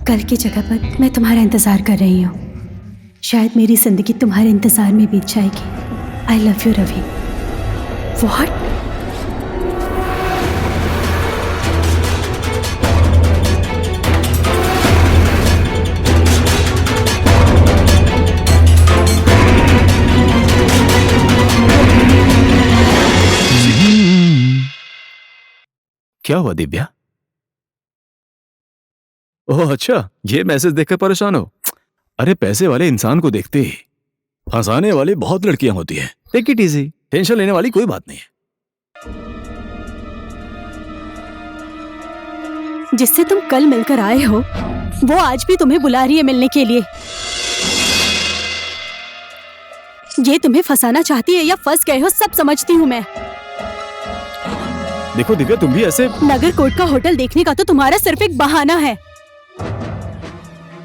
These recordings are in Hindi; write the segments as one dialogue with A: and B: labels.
A: कल की जगह पर मैं तुम्हारा इंतजार कर रही हूँ। शायद मेरी जिंदगी तुम्हारे इंतजार में बीत जाएगी। I love you Ravi. What?
B: क्या हुआ दिव्या? ओह अच्छा, ये मैसेज देखकर परेशान हो? अरे पैसे वाले इंसान को देखते ही हंसाने वाली बहुत लड़कियां होती हैं। टेक इट इजी, टेंशन लेने वाली कोई बात नहीं है।
A: जिससे तुम कल मिलकर आए हो वो आज भी तुम्हें बुला रही है मिलने के लिए। ये तुम्हें फंसाना चाहती है या फंस गए हो सब समझती हूँ मैं।
B: देखो दिव्या, तुम भी ऐसे।
A: नगर कोर्ट का होटल देखने का तो तुम्हारा सिर्फ एक बहाना है।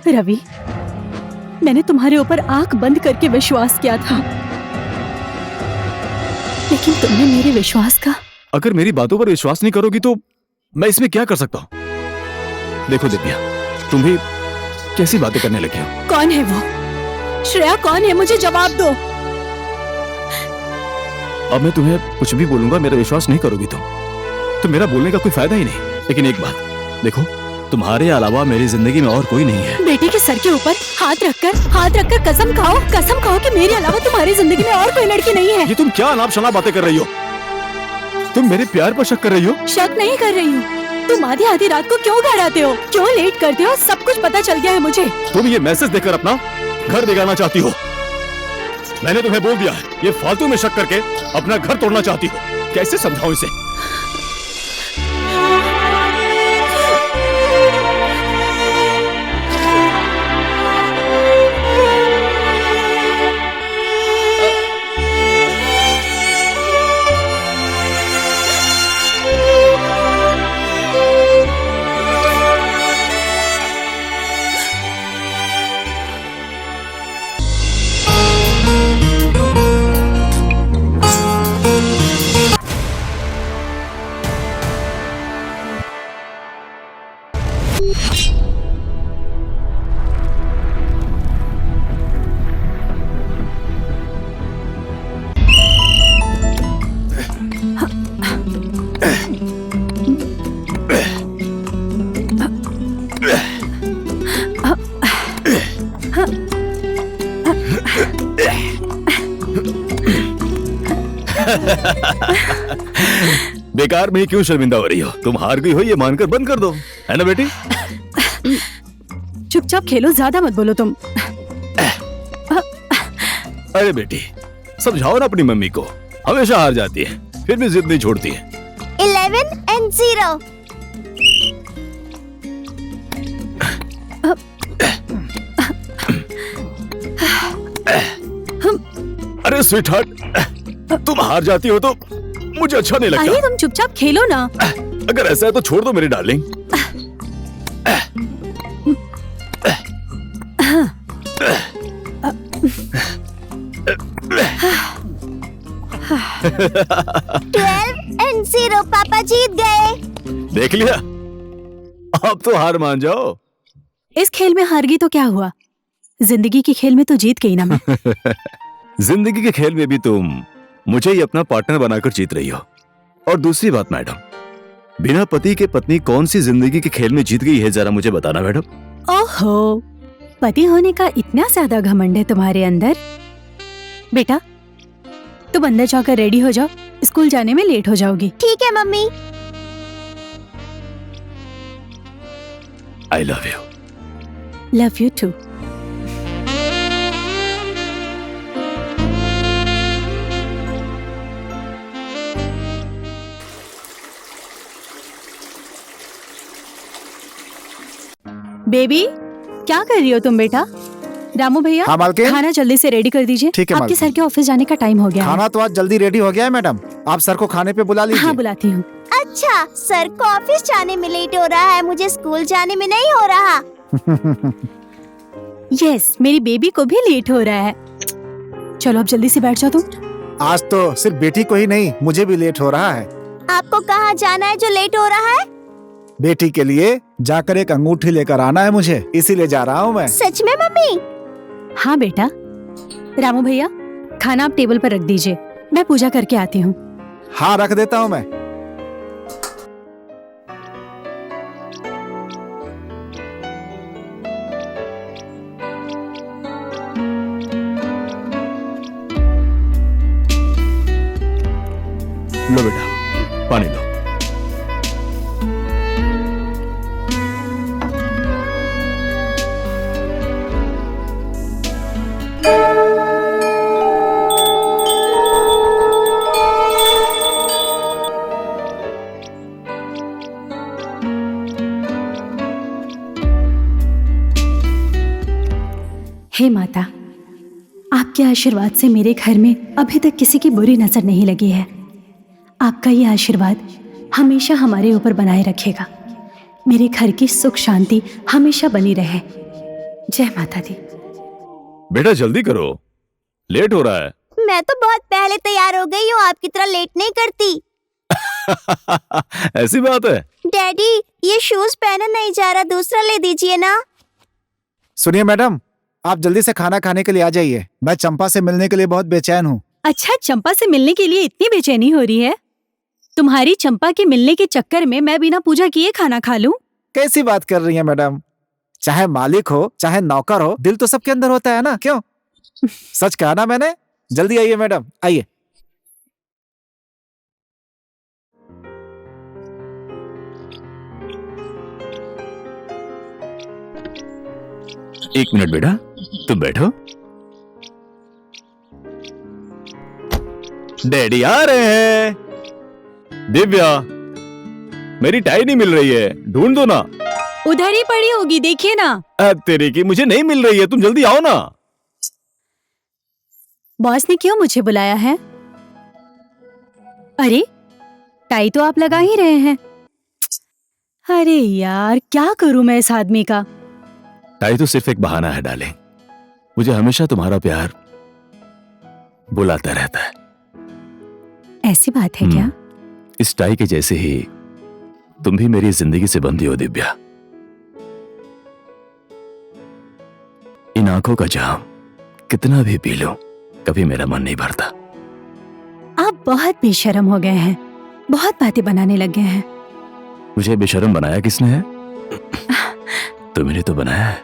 A: रवि, मैंने तुम्हारे ऊपर आंख बंद करके विश्वास किया था, लेकिन तुमने मेरे विश्वास का।
B: अगर मेरी बातों पर विश्वास नहीं करोगी तो मैं इसमें क्या कर सकता हूँ? देखो दिव्या, तुम भी कैसी बातें करने लगी हो?
A: कौन है वो? श्रेया कौन है? मुझे जवाब दो।
B: अब मैं तुम्हें कुछ भी बोलूंगा, मेरा विश्वास नहीं करोगी तो मेरा बोलने का कोई फायदा ही नहीं। लेकिन एक बात देखो, तुम्हारे अलावा मेरी जिंदगी में और कोई नहीं है।
A: बेटे के सर के ऊपर हाथ रखकर कसम खाओ कि मेरे अलावा तुम्हारी जिंदगी में और कोई लड़की नहीं है।
B: ये तुम क्या अनाप शनाप बातें कर रही हो? तुम मेरे प्यार पर शक कर रही हो?
A: शक नहीं कर रही हूँ। तुम आधी रात को क्यों घर आते हो, क्यों लेट करते हो? सब कुछ पता चल गया है मुझे।
B: तुम ये मैसेज देखकर अपना घर बिगाड़ना चाहती हो। मैंने तुम्हें बोल दिया है, ये फालतू में शक करके अपना घर तोड़ना चाहती हो। कैसे समझाऊं इसे? बेकार में ही क्यों शर्मिंदा हो रही हो? तुम हार गई हो ये मानकर बंद कर दो, है ना बेटी?
A: चुपचाप खेलो, ज्यादा मत बोलो तुम।
B: अरे बेटी, समझाओ ना अपनी मम्मी को, हमेशा हार जाती है फिर भी जिद नहीं छोड़ती है।
C: 11 and 0।
B: अरे स्वीटहार्ट, तुम हार जाती हो तो मुझे अच्छा नहीं लगता।
A: अरे तुम चुपचाप खेलो ना।
B: अगर ऐसा है तो छोड़ दो मेरी डार्लिंग।
C: 12 and 0। पापा जीत गए।
B: देख लिया, अब तो हार मान जाओ।
A: इस खेल में हार गई तो क्या हुआ? जिंदगी के खेल में तो जीत गई ना मैं।
B: जिंदगी के खेल में भी तुम मुझे ही अपना पार्टनर बनाकर जीत रही हो। और दूसरी बात मैडम, बिना पति के पत्नी कौन सी जिंदगी के खेल में जीत गई है, जरा मुझे बताना मैडम।
A: ओहो, पति होने का इतना ज्यादा घमंड है तुम्हारे अंदर। बेटा तुम अंदर जाकर रेडी हो जाओ, स्कूल जाने में लेट हो जाओगी।
C: ठीक है mummy.
B: I love you.
A: Love you too. Baby क्या कर रही हो तुम बेटा? रामू भैया,
D: हाँ मालकिन।
A: खाना जल्दी से रेडी कर दीजिए।
D: ठीक है
A: आपके
D: मालकिन।
A: सर के ऑफिस जाने का टाइम हो गया है।
D: खाना तो आज जल्दी रेडी हो गया है मैडम, आप सर को खाने पे बुला लीजिए।
A: हाँ बुलाती हूँ।
C: अच्छा, सर को ऑफिस जाने में लेट हो रहा है, मुझे स्कूल जाने में नहीं हो रहा।
A: यस, मेरी बेबी को भी लेट हो रहा है। चलो अब जल्दी से बैठ जाओ तुम।
D: आज तो सिर्फ बेटी को ही नहीं, मुझे भी लेट हो रहा है।
C: आपको कहाँ जाना है जो लेट हो रहा है?
D: बेटी के लिए जाकर एक अंगूठी लेकर आना है मुझे, इसीलिए जा रहा हूँ मैं।
C: सच में मम्मी?
A: हाँ बेटा। रामू भैया, खाना आप टेबल पर रख दीजिए, मैं पूजा करके आती हूँ।
D: हाँ, रख देता हूँ मैं।
B: लो बेटा, पानी लो।
A: हे माता, आपके आशीर्वाद से मेरे घर में अभी तक किसी की बुरी नजर नहीं लगी है। आपका ये आशीर्वाद हमेशा हमारे ऊपर बनाए रखेगा। मेरे घर की सुख शांति हमेशा बनी रहे। जय माता दी।
B: बेटा जल्दी करो, लेट हो रहा है।
C: मैं तो बहुत पहले तैयार हो गई हूँ, आपकी तरह लेट नहीं करती।
B: ऐसी बात है?
C: डैडी, ये शूज पहना नहीं जा रहा, दूसरा ले दीजिए ना।
D: सुनिए मैडम, आप जल्दी से खाना खाने के लिए आ जाइए। मैं चंपा से मिलने के लिए बहुत बेचैन हूँ।
A: अच्छा, चंपा से मिलने के लिए इतनी बेचैनी हो रही है? तुम्हारी चंपा के मिलने के चक्कर में मैं बिना पूजा किए खाना खा लूं?
D: कैसी बात कर रही है मैडम? चाहे मालिक हो चाहे नौकर हो, दिल तो सबके अंदर होता है ना, क्यों? सच कहा ना मैंने। जल्दी आइए मैडम, आइए।
B: एक मिनट बेटा, तुम बैठो। डैडी आ रहे हैं। दिव्या, मेरी टाई नहीं मिल रही है, ढूंढ दो ना।
A: उधर ही पड़ी होगी, देखिए ना।
B: तेरे की मुझे नहीं मिल रही है, तुम जल्दी आओ ना।
A: बॉस ने क्यों मुझे बुलाया है? अरे, टाई तो आप लगा ही रहे हैं। अरे यार, क्या करूं मैं इस आदमी का?
B: टाई तो सिर्फ एक बहाना है डार्लिंग। मुझे हमेशा तुम्हारा प्यार बुलाता रहता है।
A: ऐसी बात है क्या?
B: इस टाई के जैसे ही तुम भी मेरी जिंदगी से बंधी हो दिव्या। इन आंखों का जाम कितना भी पी लो, कभी मेरा मन नहीं भरता।
A: आप बहुत बेशर्म हो गए हैं, बहुत बातें बनाने लग गए हैं।
B: मुझे बेशर्म बनाया किसने है? तुमने तो बनाया है।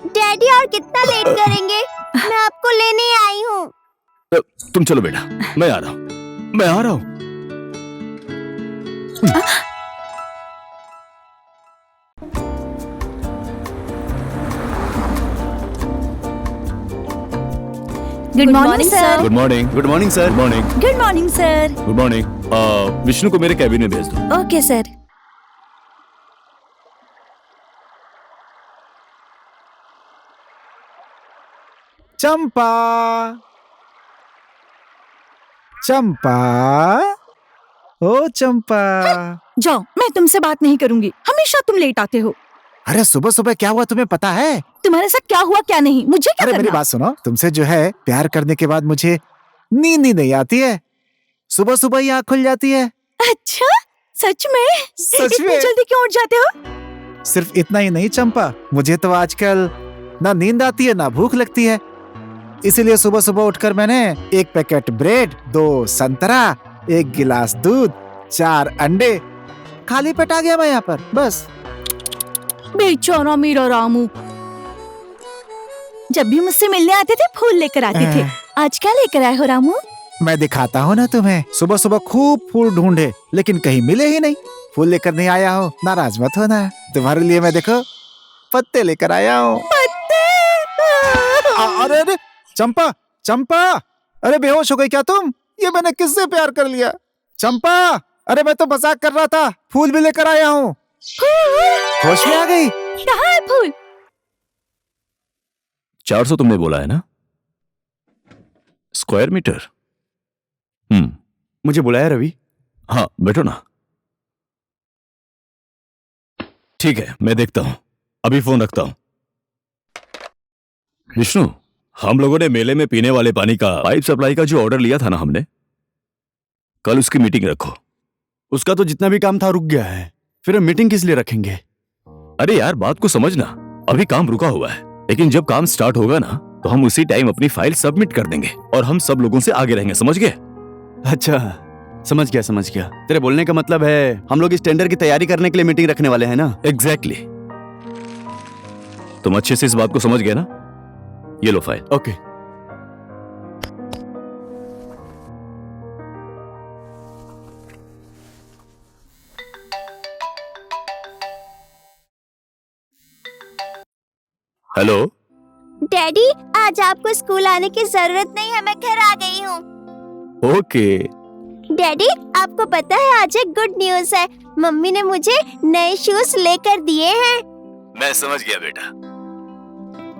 C: डैडी, और कितना लेट करेंगे? मैं आपको लेने आई हूँ।
B: तुम चलो बेटा, मैं आ रहा हूं, मैं आ रहा हूं।
A: Good morning sir.
B: Good morning. Good morning sir. Good morning.
C: Good morning sir.
B: Good morning. Vishnu को मेरे कैबिन में भेज दो।
C: Okay sir.
D: चंपा, चंपा, ओ चंपा।
A: जाओ, मैं तुमसे बात नहीं करूंगी, हमेशा तुम लेट आते हो।
D: अरे सुबह सुबह क्या हुआ तुम्हें पता है?
A: तुम्हारे साथ क्या हुआ क्या नहीं, मुझे क्या
D: अरे
A: करना?
D: मेरी बात सुनो, तुमसे जो है प्यार करने के बाद मुझे नींद ही नहीं आती है। सुबह सुबह ही आँख खुल जाती है।
A: अच्छा, सच में?
D: सच
A: इतनी
D: में।
A: जल्दी क्यों उठ जाते हो?
D: सिर्फ इतना ही नहीं चंपा, मुझे तो आजकल ना नींद आती है ना भूख लगती है। इसीलिए सुबह सुबह उठकर मैंने एक पैकेट ब्रेड, 2 संतरा, 1 गिलास दूध, 4 अंडे, खाली पेट आ गया मैं यहाँ पर, बस।
A: बेचारा मेरा रामू, जब भी मुझसे मिलने आते थे फूल लेकर आते थे। आज क्या लेकर आए हो रामू?
D: मैं दिखाता हूँ ना तुम्हें। सुबह सुबह खूब फूल ढूंढे लेकिन कहीं मिले ही नहीं। फूल लेकर नहीं आया हो, नाराज मत होना। तुम्हारे लिए मैं देखो पत्ते लेकर आया हूँ। अरे अरे चंपा, चंपा, अरे बेहोश हो गई क्या तुम? ये मैंने किससे प्यार कर लिया? चंपा, अरे मैं तो मजाक कर रहा था, फूल भी लेकर आया हूँ। होश में आ गई?
A: कहाँ है फूल?
B: 400 तुमने बोला है ना? Square metre. मुझे बुलाया रवि? हाँ, बैठो ना। ठीक है, मैं देखता हूं, अभी फोन रखता हूं। विष्णु, हम लोगों ने मेले में पीने वाले पानी का पाइप सप्लाई का जो ऑर्डर लिया था ना हमने, कल उसकी मीटिंग रखो।
E: उसका तो जितना भी काम था रुक गया है, फिर हम मीटिंग किस लिए रखेंगे?
B: अरे यार बात को समझना, अभी काम रुका हुआ है, लेकिन जब काम स्टार्ट होगा ना तो हम उसी टाइम अपनी फाइल सबमिट कर देंगे और हम सब लोगों से आगे रहेंगे, समझ गए?
E: अच्छा समझ गया। तेरे बोलने का मतलब है हम लोग इस टेंडर की तैयारी करने के लिए मीटिंग रखने वाले हैं ना?
B: एग्जैक्टली। तुम अच्छे से इस बात को समझ गए ना? ये लो फाइल।
E: ओके।
B: हेलो
C: डैडी, आज आपको स्कूल आने की जरूरत नहीं है, मैं घर आ गई हूँ।
B: ओके।
C: डैडी, आपको पता है आज एक गुड न्यूज है, मम्मी ने मुझे नए शूज लेकर दिए हैं।
B: मैं समझ गया बेटा,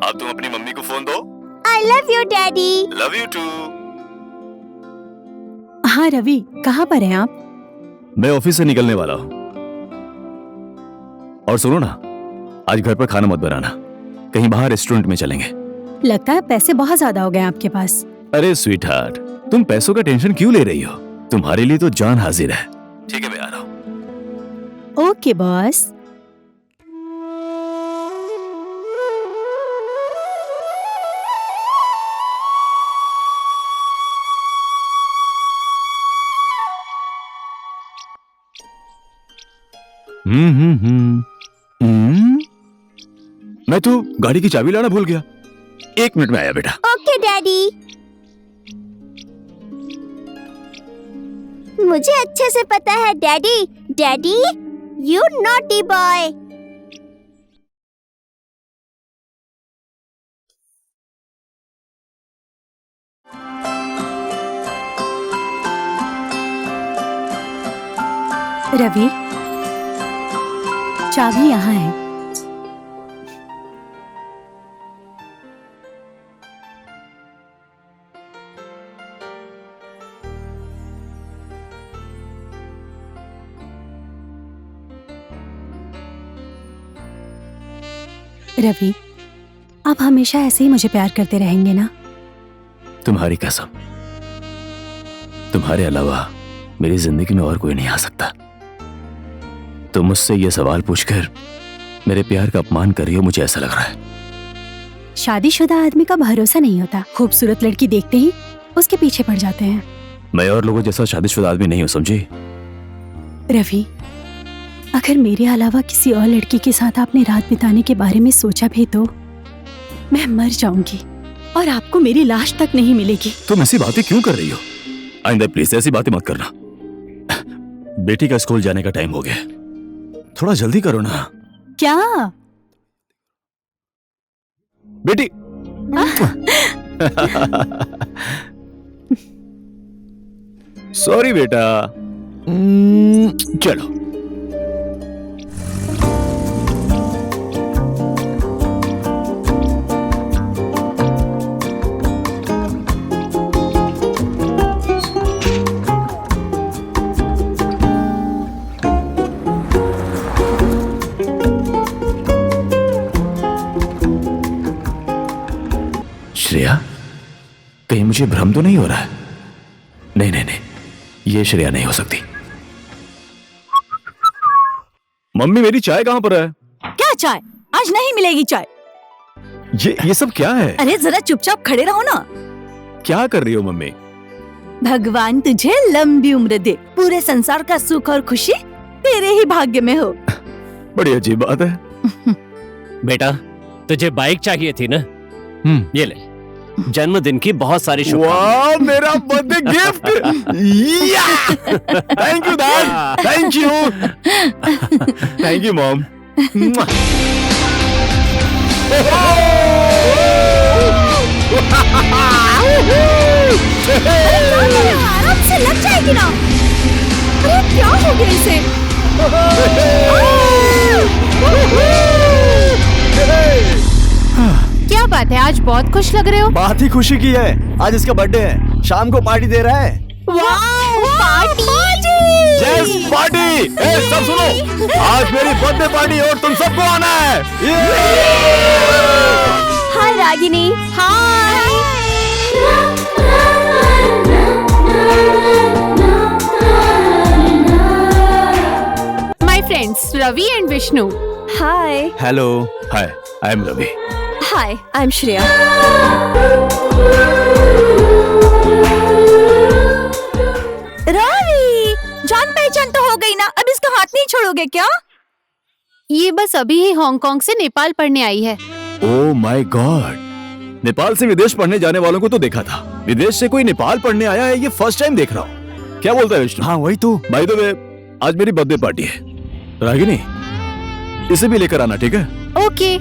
B: अब तुम अपनी मम्मी को फोन दो।
C: I love you daddy.
B: Love you too.
A: हाँ रवि, कहाँ पर हैं आप?
B: मैं ऑफिस से निकलने वाला हूँ। और सुनो ना, आज घर पर खाना मत बनाना, कहीं बाहर रेस्टोरेंट में चलेंगे।
A: लगता है पैसे बहुत ज्यादा हो गए आपके पास।
B: अरे स्वीट हार्ट, तुम पैसों का टेंशन क्यों ले रही हो? तुम्हारे लिए तो जान हाजिर है। ठीक है, मैं आ रहा हूँ।
A: Okay boss.
B: मैं तो गाड़ी की चाबी लाना भूल गया। 1 मिनट में आया बेटा।
C: Okay daddy. मुझे अच्छे से पता है daddy. Daddy, you naughty boy.
A: Ravi, चाबी यहाँ है। रवि, आप हमेशा ऐसे ही मुझे प्यार करते रहेंगे ना?
B: तुम्हारी कसम, तुम्हारे अलावा मेरी जिंदगी में और कोई नहीं आ सकता। तुम मुझसे ये सवाल पूछकर मेरे प्यार का अपमान कर रही हो, मुझे ऐसा लग रहा है।
A: शादीशुदा आदमी का भरोसा नहीं होता, खूबसूरत लड़की देखते ही उसके पीछे पड़ जाते हैं।
B: मैं और लोगों जैसा शादीशुदा आदमी नहीं हूं, समझी?
A: रवि, अगर मेरे अलावा किसी और लड़की के साथ आपने रात बिताने के बारे में सोचा भी तो मैं मर जाऊंगी और आपको मेरी लाश तक नहीं मिलेगी।
B: तुम ऐसी बातें क्यों कर रही हो? आइंदा प्लीज ऐसी बातें मत करना। बेटी का स्कूल जाने का टाइम हो गया, थोड़ा जल्दी करो ना।
A: क्या?
B: बेटी। सॉरी बेटा। चलो। श्रेया, कहीं मुझे भ्रम तो नहीं हो रहा है? नहीं नहीं नहीं, ये श्रेया नहीं हो सकती। मम्मी, मेरी चाय कहां पर है?
F: क्या चाय? आज नहीं मिलेगी चाय।
B: ये सब क्या है?
F: अरे जरा चुपचाप खड़े रहो ना।
B: क्या कर रही हो मम्मी?
F: भगवान तुझे लंबी उम्र दे, पूरे संसार का सुख और खुशी तेरे ही भाग्य में हो।
B: बड़ी अजीब बात है।
G: बेटा, तुझे बाइक चाहिए थी ना? ये ले, जन्मदिन की बहुत सारी शुभकामनाएं।
B: वाह, मेरा birthday gift. Thank you dad, thank you, thank you mom.
C: आराम से लग जाएगी ना।
F: अरे क्या हो गया इसे? क्या बात है, आज बहुत खुश लग रहे हो।
E: बात ही खुशी की है, आज इसका बर्थडे है, शाम को पार्टी दे रहा है।
C: पार्टी।
B: Yes party. सब सुनो, आज मेरी बर्थडे पार्टी और तुम सबको आना है।
C: Hi Ragini. Hi.
H: Ravi and Vishnu.
C: Hi.
E: Hello.
B: Hi, I am Ravi.
C: Hi, I am Shreya.
F: Ravi, जान पहचान तो हो गई ना, अब इसका हाथ नहीं छोड़ोगे क्या?
H: ये बस अभी ही हांगकांग से नेपाल पढ़ने आई है।
B: ओह माय गॉड, नेपाल से विदेश पढ़ने जाने वालों को तो देखा था, विदेश से कोई नेपाल पढ़ने आया है ये फर्स्ट टाइम देख रहा हूँ। क्या बोलता है विष्णु?
E: हाँ वही तो।
B: बाय द वे, आज मेरी बर्थडे पार्टी है, रागिनी इसे भी लेकर आना, ठीक है?
H: ओके।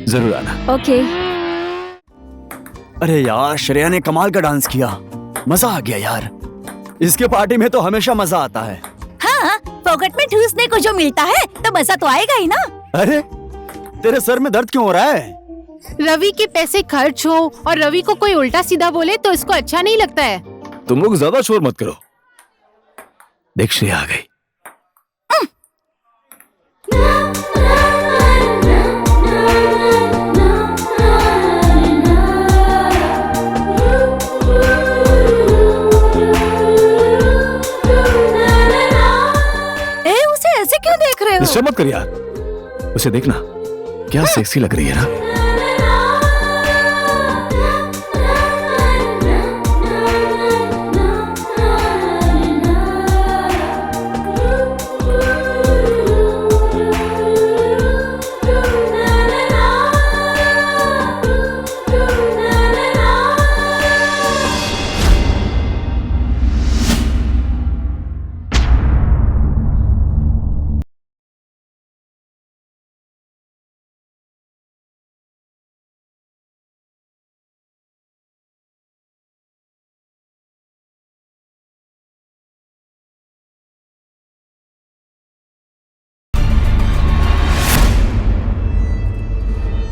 B: जरूर आना।
C: ओके।
E: अरे यार, श्रेया ने कमाल का डांस किया, मजा आ गया यार। इसके पार्टी में तो हमेशा मजा आता है।
F: हाँ, पॉकेट में ठूसने को जो मिलता है तो मजा तो आएगा ही ना।
E: अरे तेरे सर में दर्द क्यों हो रहा है?
H: रवि के पैसे खर्च हो और रवि को कोई उल्टा सीधा बोले तो इसको अच्छा नहीं लगता है।
B: तुम लोग ज्यादा शोर मत करो। देख श्रेया आ गई।
F: उसे ऐसे क्यों देख रहे हो?
B: डिस्टर्ब मत कर यार, उसे देखना क्या सेक्सी लग रही है ना।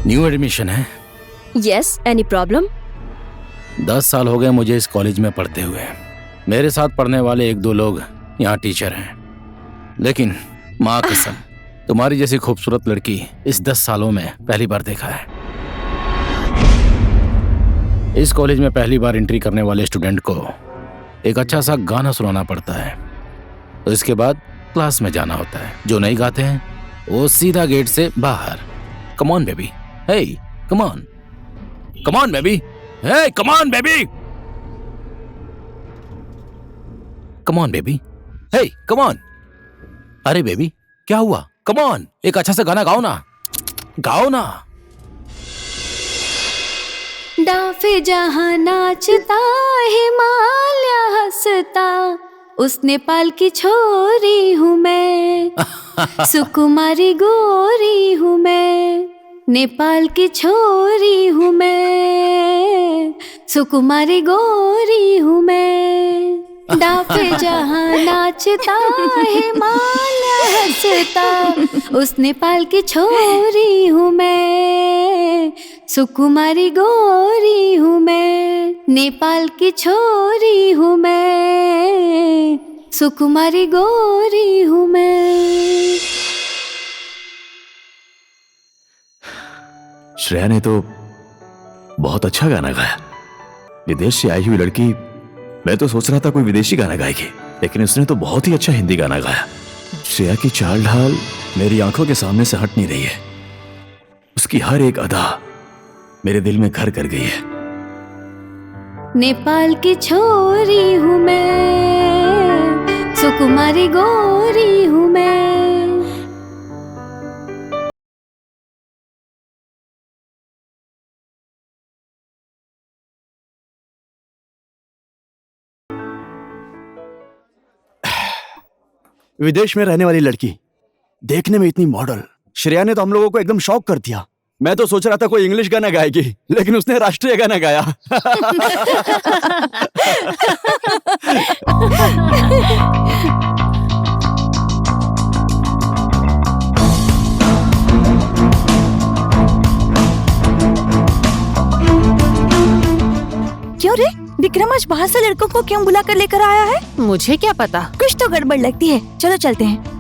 I: न्यू एडमिशन है?
C: Yes, any problem?
I: 10 साल हो गए मुझे इस कॉलेज में पढ़ते हुए। मेरे साथ पढ़ने वाले 1-2 लोग यहाँ टीचर हैं, लेकिन माँ कसम तुम्हारी जैसी खूबसूरत लड़की इस 10 सालों में पहली बार देखा है। इस कॉलेज में पहली बार एंट्री करने वाले स्टूडेंट को एक अच्छा सा गाना सुनाना पड़ता है, तो इसके बाद क्लास में जाना होता है। जो नहीं गाते हैं वो सीधा गेट से बाहर। Come on baby, hey come on, come on baby, hey come on baby, come on baby, hey come on. अरे बेबी क्या हुआ? कम ऑन, एक अच्छा सा गाना गाओ ना, गाओ ना।
J: डाफे जहां नाचता हिमालय हंसता, उस नेपाल की छोरी हूँ मैं, सुकुमारी गोरी हूँ मैं, नेपाल की छोरी हूँ मैं, सुकुमारी गोरी हूँ मैं। डाफे जहां नाचता हिमालय हंसता, उस नेपाल की छोरी हूँ मैं, सुकुमारी गोरी हूँ मैं, नेपाल की छोरी हूँ मैं, सुकुमारी गोरी हूँ मैं।
B: श्रेया ने तो बहुत अच्छा गाना गाया। विदेश से आई हुई लड़की, मैं तो सोच रहा था कोई विदेशी गाना गाएगी, लेकिन उसने तो बहुत ही अच्छा हिंदी गाना गाया। श्रेया की चाल ढाल मेरी आंखों के सामने से हट नहीं रही है। उसकी हर एक अदा मेरे दिल में घर कर गई है।
J: नेपाल की छोरी हूँ मैं, सुकुमारी गोरी हूँ मैं।
E: विदेश में रहने वाली लड़की, देखने में इतनी मॉडल। श्रेया ने तो हम लोगों को एकदम शॉक कर दिया। मैं तो सोच रहा था कोई इंग्लिश गाना गाएगी, लेकिन उसने राष्ट्रीय गाना गाया।
F: क्यों रे, विक्रम आज बाहर से लड़कों को क्यों बुला कर लेकर आया है?
H: मुझे क्या पता,
F: कुछ तो गड़बड़ लगती है। चलो चलते हैं।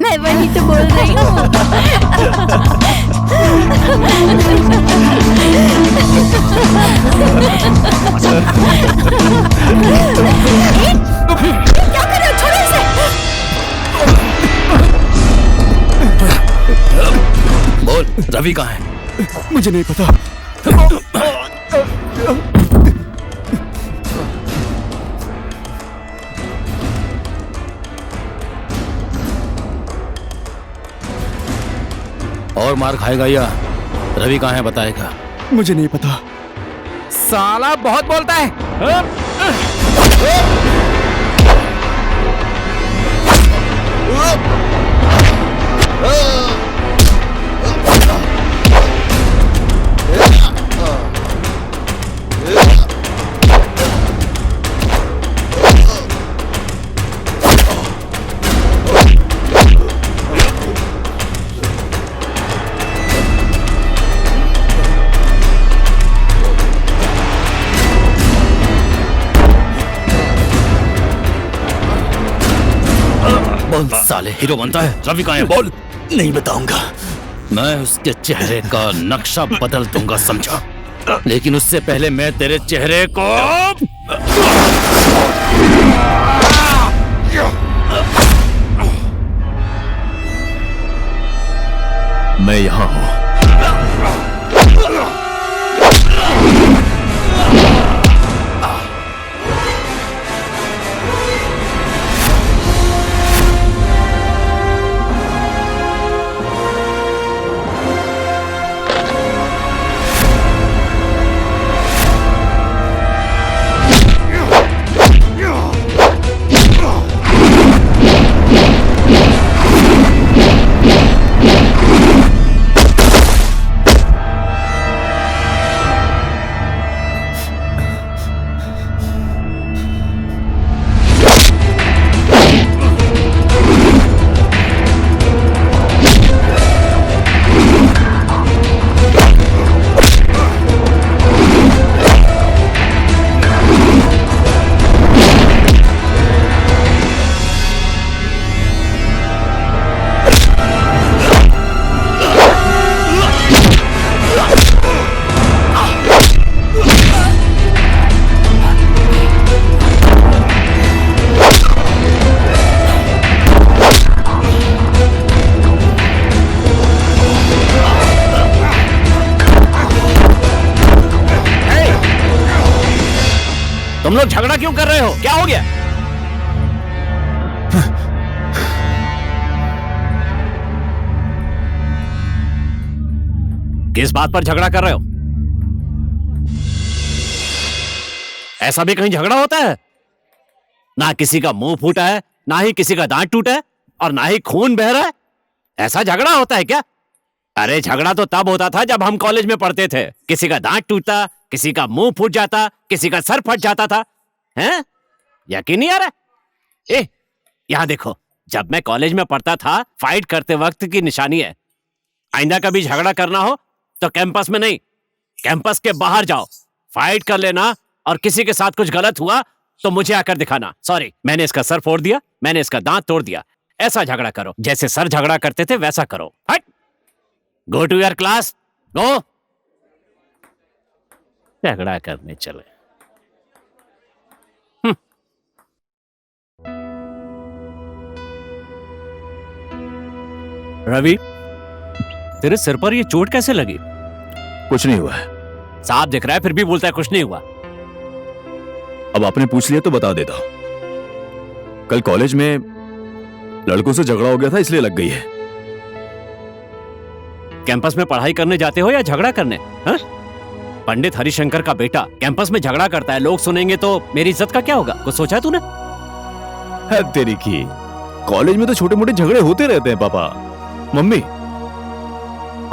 F: मैं वही तो बोल रही हूँ। क्या कर रहे हो? छोड़ो इसे।
I: बोल, रवि कहाँ है?
E: मुझे नहीं पता।
I: और मार खाएगा या रवि कहाँ है बताएगा?
E: मुझे नहीं पता।
I: साला बहुत बोलता है। बोल साले, हीरो बनता है। रवि कहाँ है? बोल।
E: नहीं बताऊंगा।
I: मैं उसके चेहरे का नक्शा बदल दूंगा, समझा? लेकिन उससे पहले मैं तेरे चेहरे को
B: मैं यहां हूं।
G: तुम लोग झगड़ा क्यों कर रहे हो? क्या हो गया? किस बात पर झगड़ा कर रहे हो? ऐसा भी कहीं झगड़ा होता है? ना किसी का मुंह फूटा है, ना ही किसी का दांत टूटा है, और ना ही खून बह रहा है। ऐसा झगड़ा होता है क्या? अरे झगड़ा तो तब होता था जब हम कॉलेज में पढ़ते थे। किसी का दांत टूटता, किसी का मुंह फूट जाता, किसी का सर फट जाता था। हैं? यकीन नहीं आ रहा? ए, यहां देखो, जब मैं कॉलेज में पढ़ता था, फाइट करते वक्त की निशानी है। आइंदा कभी झगड़ा करना हो तो कैंपस में नहीं, कैंपस के बाहर जाओ, फाइट कर लेना, और किसी के साथ कुछ गलत हुआ तो मुझे आकर दिखाना। सॉरी, मैंने इसका सर फोड़ दिया, मैंने इसका दांत तोड़ दिया। ऐसा झगड़ा करो, जैसे सर झगड़ा करते थे वैसा करो। हट, गो टू योर क्लास, गो। झगड़ा करने चले। रवि, तेरे सिर पर ये चोट कैसे लगी?
B: कुछ नहीं हुआ है।
G: साफ दिख रहा है, फिर भी बोलता है कुछ नहीं हुआ।
B: अब आपने पूछ लिया तो बता देता हूं। कल कॉलेज में लड़कों से झगड़ा हो गया था, इसलिए लग गई है।
G: कैंपस में पढ़ाई करने जाते हो या झगड़ा करने? हा? पंडित हरिशंकर का बेटा कैंपस में झगड़ा करता है, लोग सुनेंगे तो मेरी इज्जत का क्या होगा? कुछ सोचा है तूने?
B: है तेरी की, कॉलेज में तो छोटे मोटे झगड़े होते रहते हैं। पापा, मम्मी,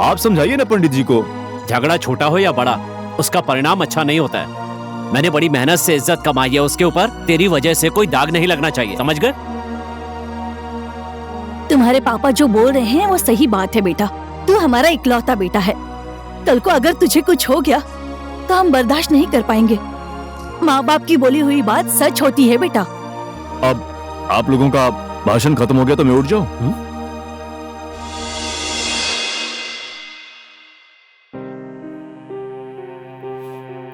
B: आप समझाइए ना पंडित जी को।
G: झगड़ा छोटा हो या बड़ा, उसका परिणाम अच्छा नहीं होता है। मैंने बड़ी मेहनत से इज्जत कमाई है, उसके ऊपर तेरी वजह से कोई दाग नहीं लगना चाहिए, समझ गए?
F: तुम्हारे पापा जो बोल रहे हैं वो सही बात है बेटा। तू हमारा इकलौता बेटा है। कल को अगर तुझे कुछ हो गया तो हम बर्दाश्त नहीं कर पाएंगे। माँ बाप की बोली हुई बात सच होती है बेटा।
B: अब आप लोगों का भाषण खत्म हो गया तो मैं उठ जाऊं?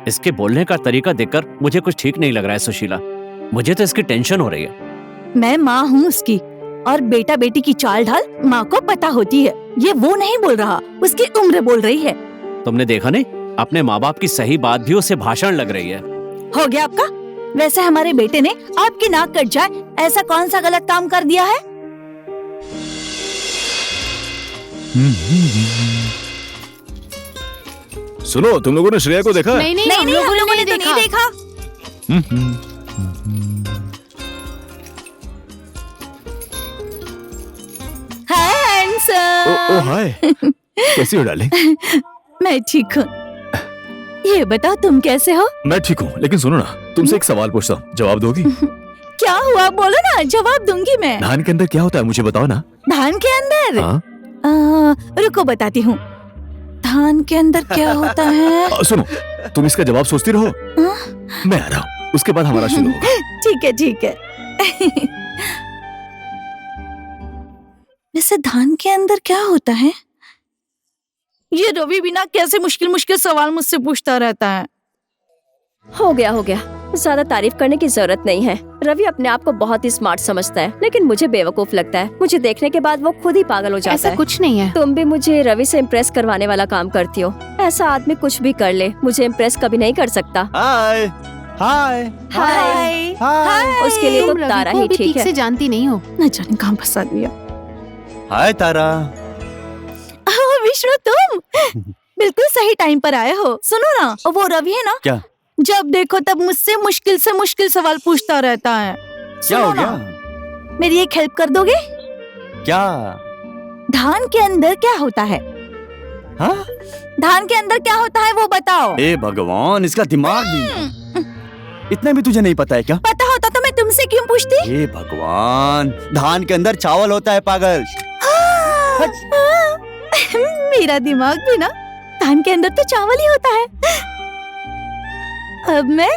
G: इसके बोलने का तरीका देखकर मुझे कुछ ठीक नहीं लग रहा है सुशीला। मुझे तो इसकी टेंशन हो रही है।
F: मैं माँ हूँ उसकी, और बेटा बेटी की चाल ढाल माँ को पता होती है। ये वो नहीं बोल रहा, उसकी उम्र बोल रही है।
G: तुमने देखा नहीं, अपने माँ बाप की सही बात भी उसे भाषण लग रही है।
F: हो गया आपका? वैसे हमारे बेटे ने आपकी नाक कट जाए ऐसा कौन सा गलत काम कर दिया है?
B: सुनो, तुम लोगों ने श्रेया को देखा?
H: नहीं नहीं,
F: नहीं,
H: हम लोगों ने
F: तो नहीं देखा। हैंडसम।
B: ओ हाय, कैसी हो डार्लिंग?
F: मैं ठीक हूँ। ये बताओ तुम कैसे हो?
B: मैं ठीक हूँ, लेकिन सुनो ना, तुमसे एक सवाल पूछता हूँ, जवाब दोगी?
F: क्या हुआ बोलो ना, जवाब दूंगी मैं।
B: धान के अंदर क्या होता है, मुझे बताओ ना।
F: धान के अंदर?
B: हाँ?
F: रुको बताती हूँ। धान के अंदर क्या होता है?
B: सुनो, तुम इसका जवाब सोचती रहो, मैं आ रहा हूँ, उसके बाद हमारा शुरू होगा।
F: ठीक है ठीक है। वैसे धान के अंदर क्या होता है? ये रवि बिना कैसे मुश्किल मुश्किल सवाल मुझसे पूछता रहता है।
K: हो गया, ज्यादा तारीफ करने की जरूरत नहीं है। रवि अपने आप को बहुत ही स्मार्ट समझता है, लेकिन मुझे बेवकूफ लगता है। मुझे देखने के बाद वो खुद ही पागल हो जाता
H: ऐसा
K: है।
H: कुछ नहीं है।
K: तुम भी मुझे रवि से इम्प्रेस करवाने वाला काम करती हो। ऐसा आदमी कुछ भी कर ले, मुझे इम्प्रेस कभी नहीं कर सकता।
E: हाय हाय
K: हाय
E: हाय
K: उसके लिए तो
H: तुम रवि
K: तारा
H: को
K: ही
H: अभी
K: ठीक
H: ठीक
K: है।
H: से जानती नहीं हो।
F: न जाने कहाँ फंसा दिया।
E: हाय तारा।
F: विष्णु तुम बिल्कुल सही टाइम पर आए हो। सुनो ना, वो रवि है ना,
E: क्या?
F: जब देखो तब मुझसे मुश्किल से मुश्किल सवाल पूछता रहता है।
E: क्या हो
F: सुनो
E: गया?
F: ना, मेरी एक हेल्प कर दोगे?
E: क्या?
F: धान के अंदर क्या होता है?
E: हाँ?
F: धान के अंदर क्या होता है वो बताओ।
E: ए भगवान, इसका दिमाग भी इतना भी तुझे नहीं पता है क्या?
F: पता होता तो मैं तुमसे क्यों पूछती?
E: ए भगवान, धान के अंदर चावल होता है पागल।
F: मेरा दिमाग भी ना, धान के अंदर तो चावल ही होता है। अब मैं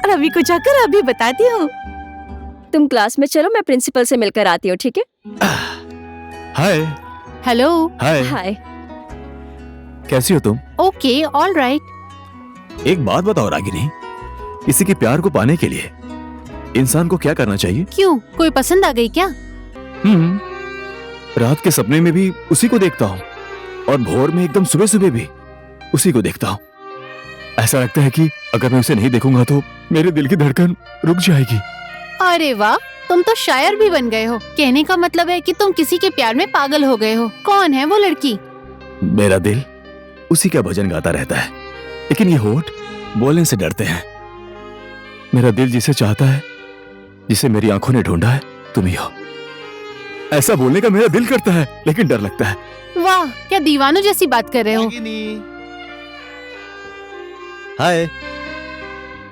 F: रवि को जाकर अभी बताती हूँ।
K: तुम क्लास में चलो, मैं प्रिंसिपल से मिलकर आती हूँ, ठीक है?
B: हाय।
H: हेलो।
B: हाय।
K: हाय।
B: कैसी हो तुम?
H: Okay, all right.
B: एक बात बताओ रागिनी, किसी के प्यार को पाने के लिए इंसान को क्या करना चाहिए?
H: क्यों, कोई पसंद आ गई क्या?
B: रात के सपने में भी उसी को देखता हूँ और भोर में एकदम सुबह सुबह भी उसी को देखता हूँ। ऐसा लगता है कि अगर मैं उसे नहीं देखूंगा तो मेरे दिल की धड़कन रुक जाएगी।
H: अरे वाह, तुम तो शायर भी बन गए हो। कहने का मतलब है कि तुम किसी के प्यार में पागल हो गए हो। कौन है वो लड़की?
B: मेरा दिल उसी का भजन गाता रहता है, लेकिन ये होठ बोलने से डरते हैं। मेरा दिल जिसे चाहता है, जिसे मेरी आंखों ने ढूंढा है, तुम ही हो। ऐसा बोलने का मेरा दिल करता है, लेकिन डर लगता है।
H: वाह, क्या दीवानों जैसी बात कर रहे हो।
E: हाय।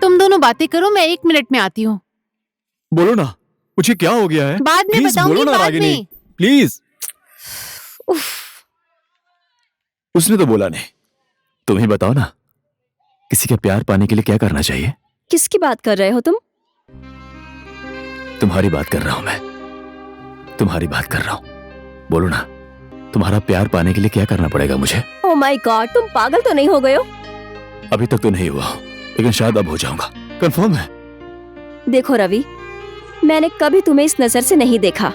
H: तुम दोनों बातें करो, मैं 1 मिनट में आती हूँ।
B: बोलो ना, मुझे क्या हो गया है?
H: बाद में
B: प्लीज
H: बताऊंगी,
B: बोलो ना
H: बाद
B: रागिनी,
H: में।
B: प्लीज। उसने तो बोला नहीं, तुम ही बताओ ना, किसी का प्यार पाने के लिए क्या करना चाहिए?
K: किसकी बात कर रहे हो तुम?
B: तुम्हारी बात कर रहा हूं मैं, तुम्हारी बात कर रहा हूं। बोलो ना, तुम्हारा प्यार पाने के लिए क्या करना पड़ेगा मुझे?
K: ओह माय गॉड, तुम पागल तो नहीं हो गए हो?
B: अभी तक तो नहीं हुआ, लेकिन शायद अब हो जाऊंगा। कंफर्म है?
K: देखो रवि, मैंने कभी तुम्हें इस नजर से नहीं देखा,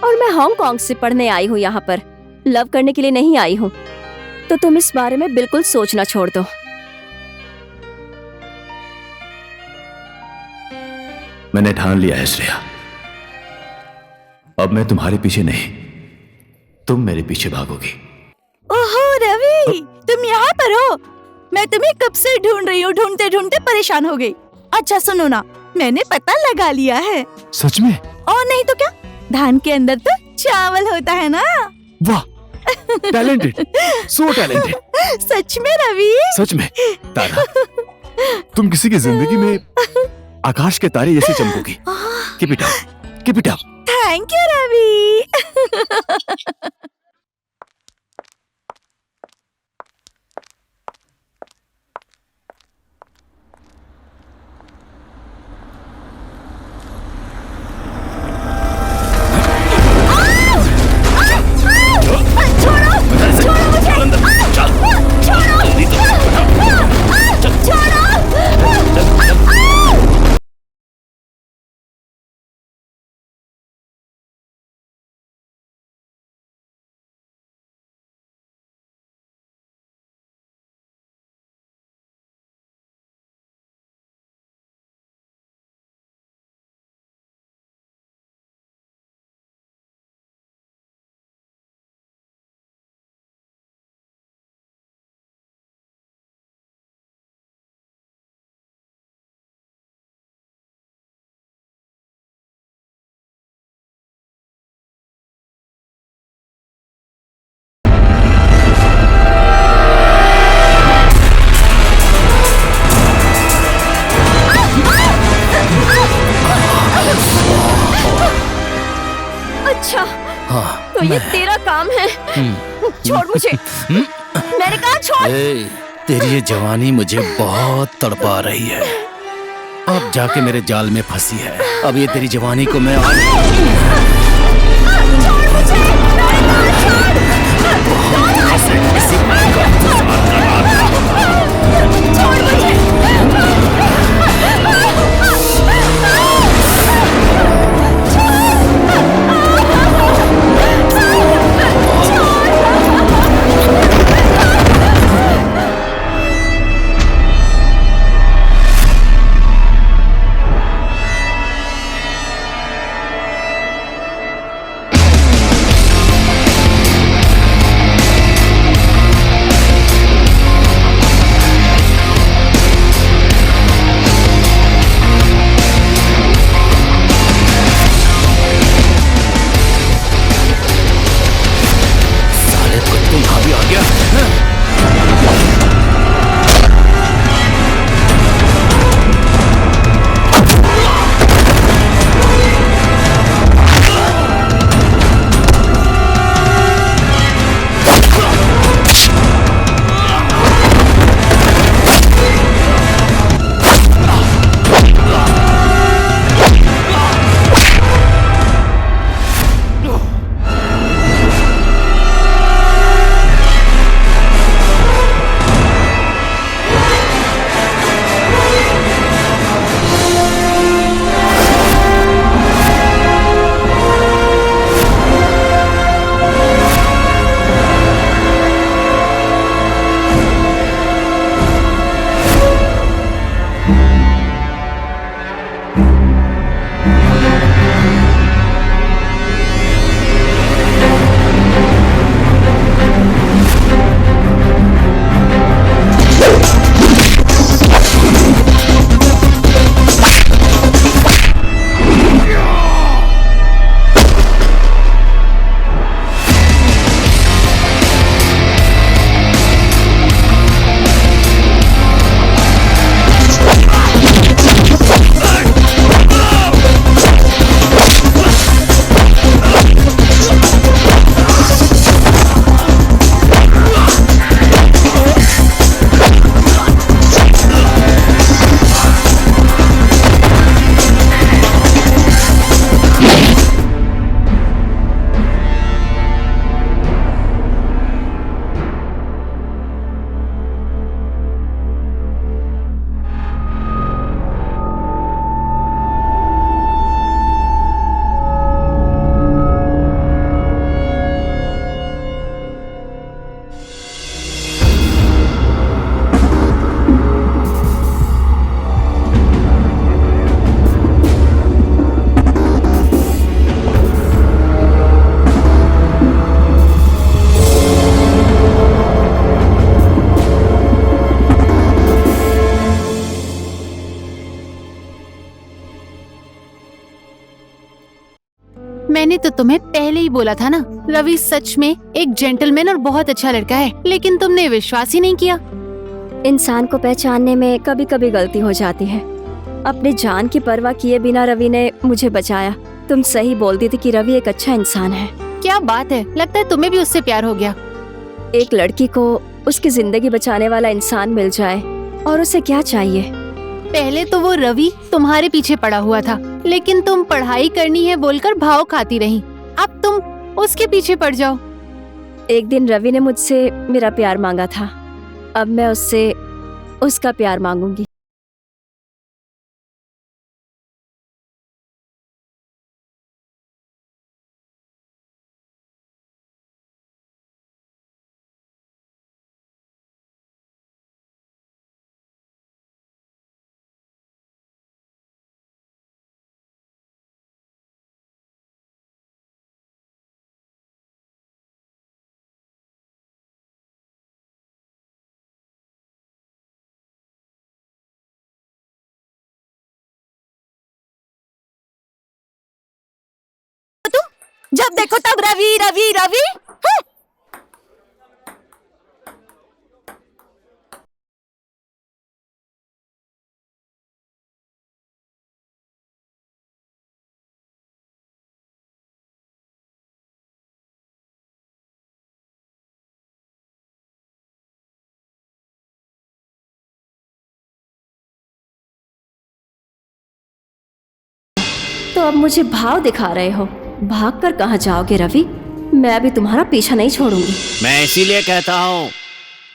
K: और मैं हांगकांग से पढ़ने आई हूँ यहाँ पर, लव करने के लिए नहीं आई हूँ। तो तुम इस बारे में बिल्कुल सोचना छोड़ दो।
B: मैंने ठान लिया है श्रेया, अब मैं तुम्हारे पीछे नहीं, तुम मेरे पीछे भागोगी।
F: ओहो रवि, तुम यहाँ पर हो? मैं तुम्हें कब से ढूंढ रही हूँ, ढूंढते ढूंढते परेशान हो गई। अच्छा सुनो ना, मैंने पता लगा लिया है।
B: सच में?
F: और नहीं तो क्या, धान के अंदर तो चावल होता है ना।
B: वाह, टैलेंटेड, सो टैलेंटेड।
F: सच में रवि?
B: सच में तारा, तुम किसी की जिंदगी में आकाश के तारे जैसे चमकोगी। Keep it up, keep it up.
F: Thank you Ravi.
K: अच्छा,
I: हाँ
K: तो ये तेरा काम है। छोड़ मुझे। मैंने कहा छोड़।
I: तेरी ये जवानी मुझे बहुत तड़पा रही है। अब जाके मेरे जाल में फंसी है। अब ये तेरी जवानी को मैं
H: मैंने तो तुम्हें पहले ही बोला था ना, रवि सच में एक जेंटलमैन और बहुत अच्छा लड़का है, लेकिन तुमने विश्वास ही नहीं किया।
K: इंसान को पहचानने में कभी कभी गलती हो जाती है। अपने जान की परवाह किए बिना रवि ने मुझे बचाया। तुम सही बोलती थी कि रवि एक अच्छा इंसान है।
H: क्या बात है, लगता है तुम्हें भी उससे प्यार हो गया।
K: एक लड़की को उसकी जिंदगी बचाने वाला इंसान मिल जाए और उसे क्या चाहिए।
H: पहले तो वो रवि तुम्हारे पीछे पड़ा हुआ था, लेकिन तुम पढ़ाई करनी है बोलकर भाव खाती रही। अब तुम उसके पीछे पड़ जाओ।
K: एक दिन रवि ने मुझसे मेरा प्यार मांगा था, अब मैं उससे उसका प्यार मांगूंगी।
F: जब देखो तब रवि रवि रवि।
K: तो अब मुझे भाव दिखा रहे हो। भाग कर कहाँ जाओगे रवि? मैं अभी तुम्हारा पीछा नहीं छोड़ूंगी।
G: मैं इसीलिए कहता हूँ,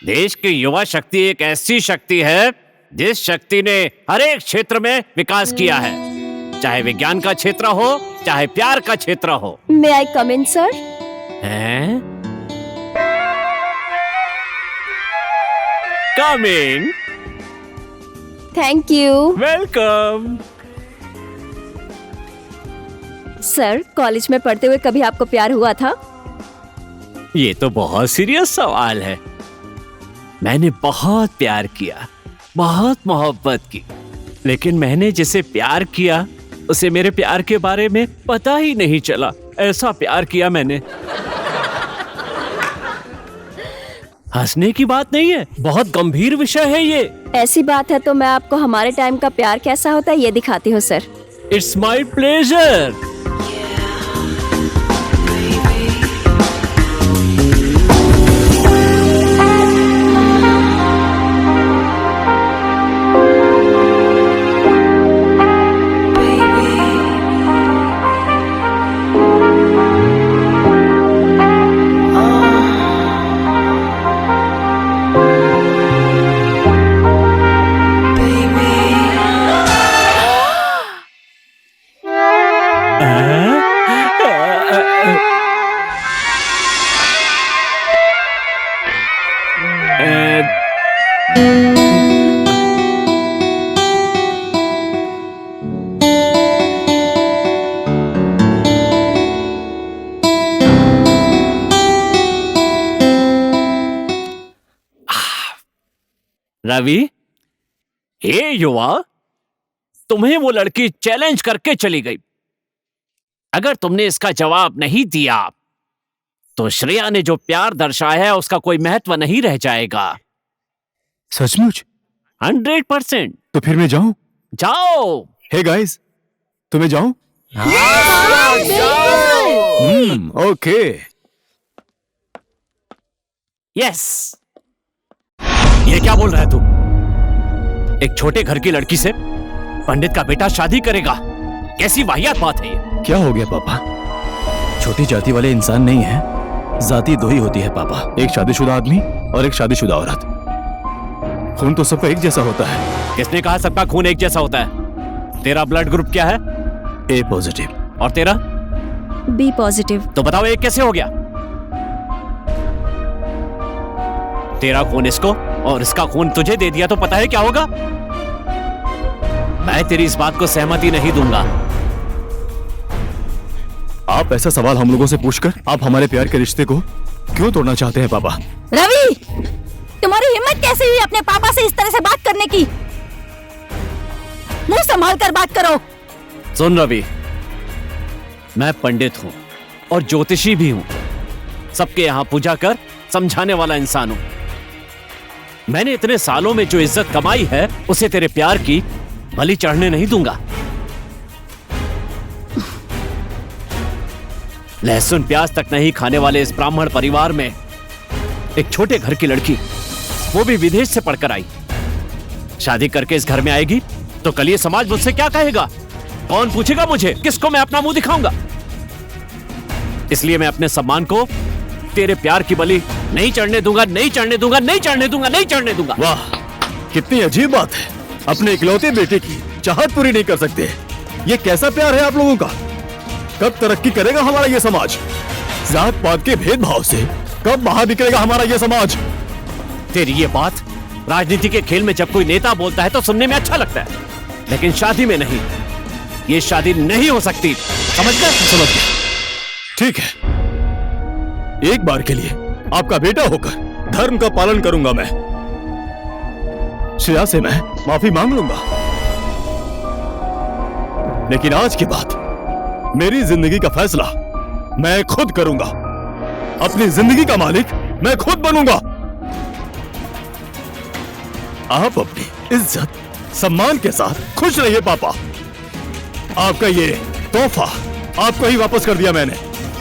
G: देश की युवा शक्ति एक ऐसी शक्ति है जिस शक्ति ने हर एक क्षेत्र में विकास किया है, चाहे विज्ञान का क्षेत्र हो, चाहे प्यार का क्षेत्र हो।
K: मे आई कम इन सर?
G: हैं? Come in.
K: Thank you.
G: Welcome.
K: Sir, college में पढ़ते हुए कभी आपको प्यार हुआ था?
G: ये तो बहुत सीरियस सवाल है। मैंने बहुत प्यार किया, बहुत मोहब्बत की, लेकिन मैंने जिसे प्यार किया उसे मेरे प्यार के बारे में पता ही नहीं चला। ऐसा प्यार किया मैंने। हंसने की बात नहीं है, बहुत गंभीर विषय है ये।
K: ऐसी बात है तो मैं आपको हमारे टाइम का प्यार कैसा होता है ये दिखाती हूँ sir.
G: It's my pleasure. Ravi, हे युवा, तुम्हें वो लड़की चैलेंज करके चली गई। अगर तुमने इसका जवाब नहीं दिया तो श्रेया ने जो प्यार दर्शाया है उसका कोई महत्व नहीं रह जाएगा।
B: सचमुच?
G: 100%।
B: तो फिर मैं जाऊं?
G: जाओ।
B: हे गाइस, तो मैं जाऊं? ओके।
G: यस। ये क्या बोल रहा है तू? एक छोटे घर की लड़की से पंडित का बेटा शादी करेगा? कैसी वाहियात बात है ये?
B: क्या हो गया पापा? छोटी जाति वाले इंसान नहीं है, जाति दो ही होती है पापा, एक शादीशुदा आदमी और एक शादीशुदा औरत। खून तो सबका एक जैसा होता है।
G: किसने कहा सबका खून एक जैसा होता है? तेरा ब्लड ग्रुप क्या है?
B: A positive.
G: और तेरा?
K: B positive.
G: तो बताओ एक कैसे हो गया? तेरा खून इसको और इसका खून तुझे दे दिया तो पता है क्या होगा? मैं तेरी इस बात को सहमति नहीं दूंगा।
B: आप ऐसा सवाल हम लोगों से पूछकर आप हमारे प्यार के रिश्ते को क्यों तोड़ना चाहते हैं पापा?
F: रवि, तुम्हारी हिम्मत कैसे हुई अपने पापा से इस तरह से बात करने की? मुंह संभाल कर बात करो।
G: सुन रवि, मैं पंडित हूं और ज्योतिषी भी हूं। सबके यहां पूजा कर समझाने वाला इंसान हूं। मैंने इतने सालों में जो इज्जत कमाई है उसे तेरे प्यार की बलि चढ़ने नहीं दूंगा। लहसुन प्याज तक नहीं खाने वाले इस ब्राह्मण परिवार में एक छोटे घर की लड़की, वो भी विदेश से पढ़कर आई, शादी करके इस घर में आएगी तो कल ये समाज मुझसे क्या कहेगा? कौन पूछेगा मुझे? किसको मैं अपना मुंह दिखाऊंगा? इसलिए मैं अपने सम्मान को तेरे प्यार की बलि नहीं चढ़ने दूंगा, नहीं चढ़ने दूंगा, नहीं चढ़ने दूंगा, नहीं चढ़ने दूंगा।
B: वाह, कितनी अजीब बात है। अपने इकलौते बेटे की चाहत पूरी नहीं कर सकते। ये कैसा प्यार है आप लोगों का? कब तरक्की करेगा हमारा ये समाज? जात पात के भेदभाव से कब बाहर निकलेगा हमारा ये समाज?
G: तेरी ये बात राजनीति के खेल में जब कोई नेता बोलता है तो सुनने में अच्छा लगता है, लेकिन शादी में नहीं। ये शादी नहीं हो सकती, समझ गए?
B: समझ गए। ठीक है, एक बार के लिए आपका बेटा होकर धर्म का पालन करूंगा मैं। श्रेया से मैं माफी मांग लूंगा, लेकिन आज के बाद मेरी जिंदगी का फैसला मैं खुद करूंगा। अपनी जिंदगी का मालिक मैं खुद बनूंगा। आप अपनी इज्जत सम्मान के साथ खुश रहिए पापा। आपका ये तोहफा आपको ही वापस कर दिया मैंने।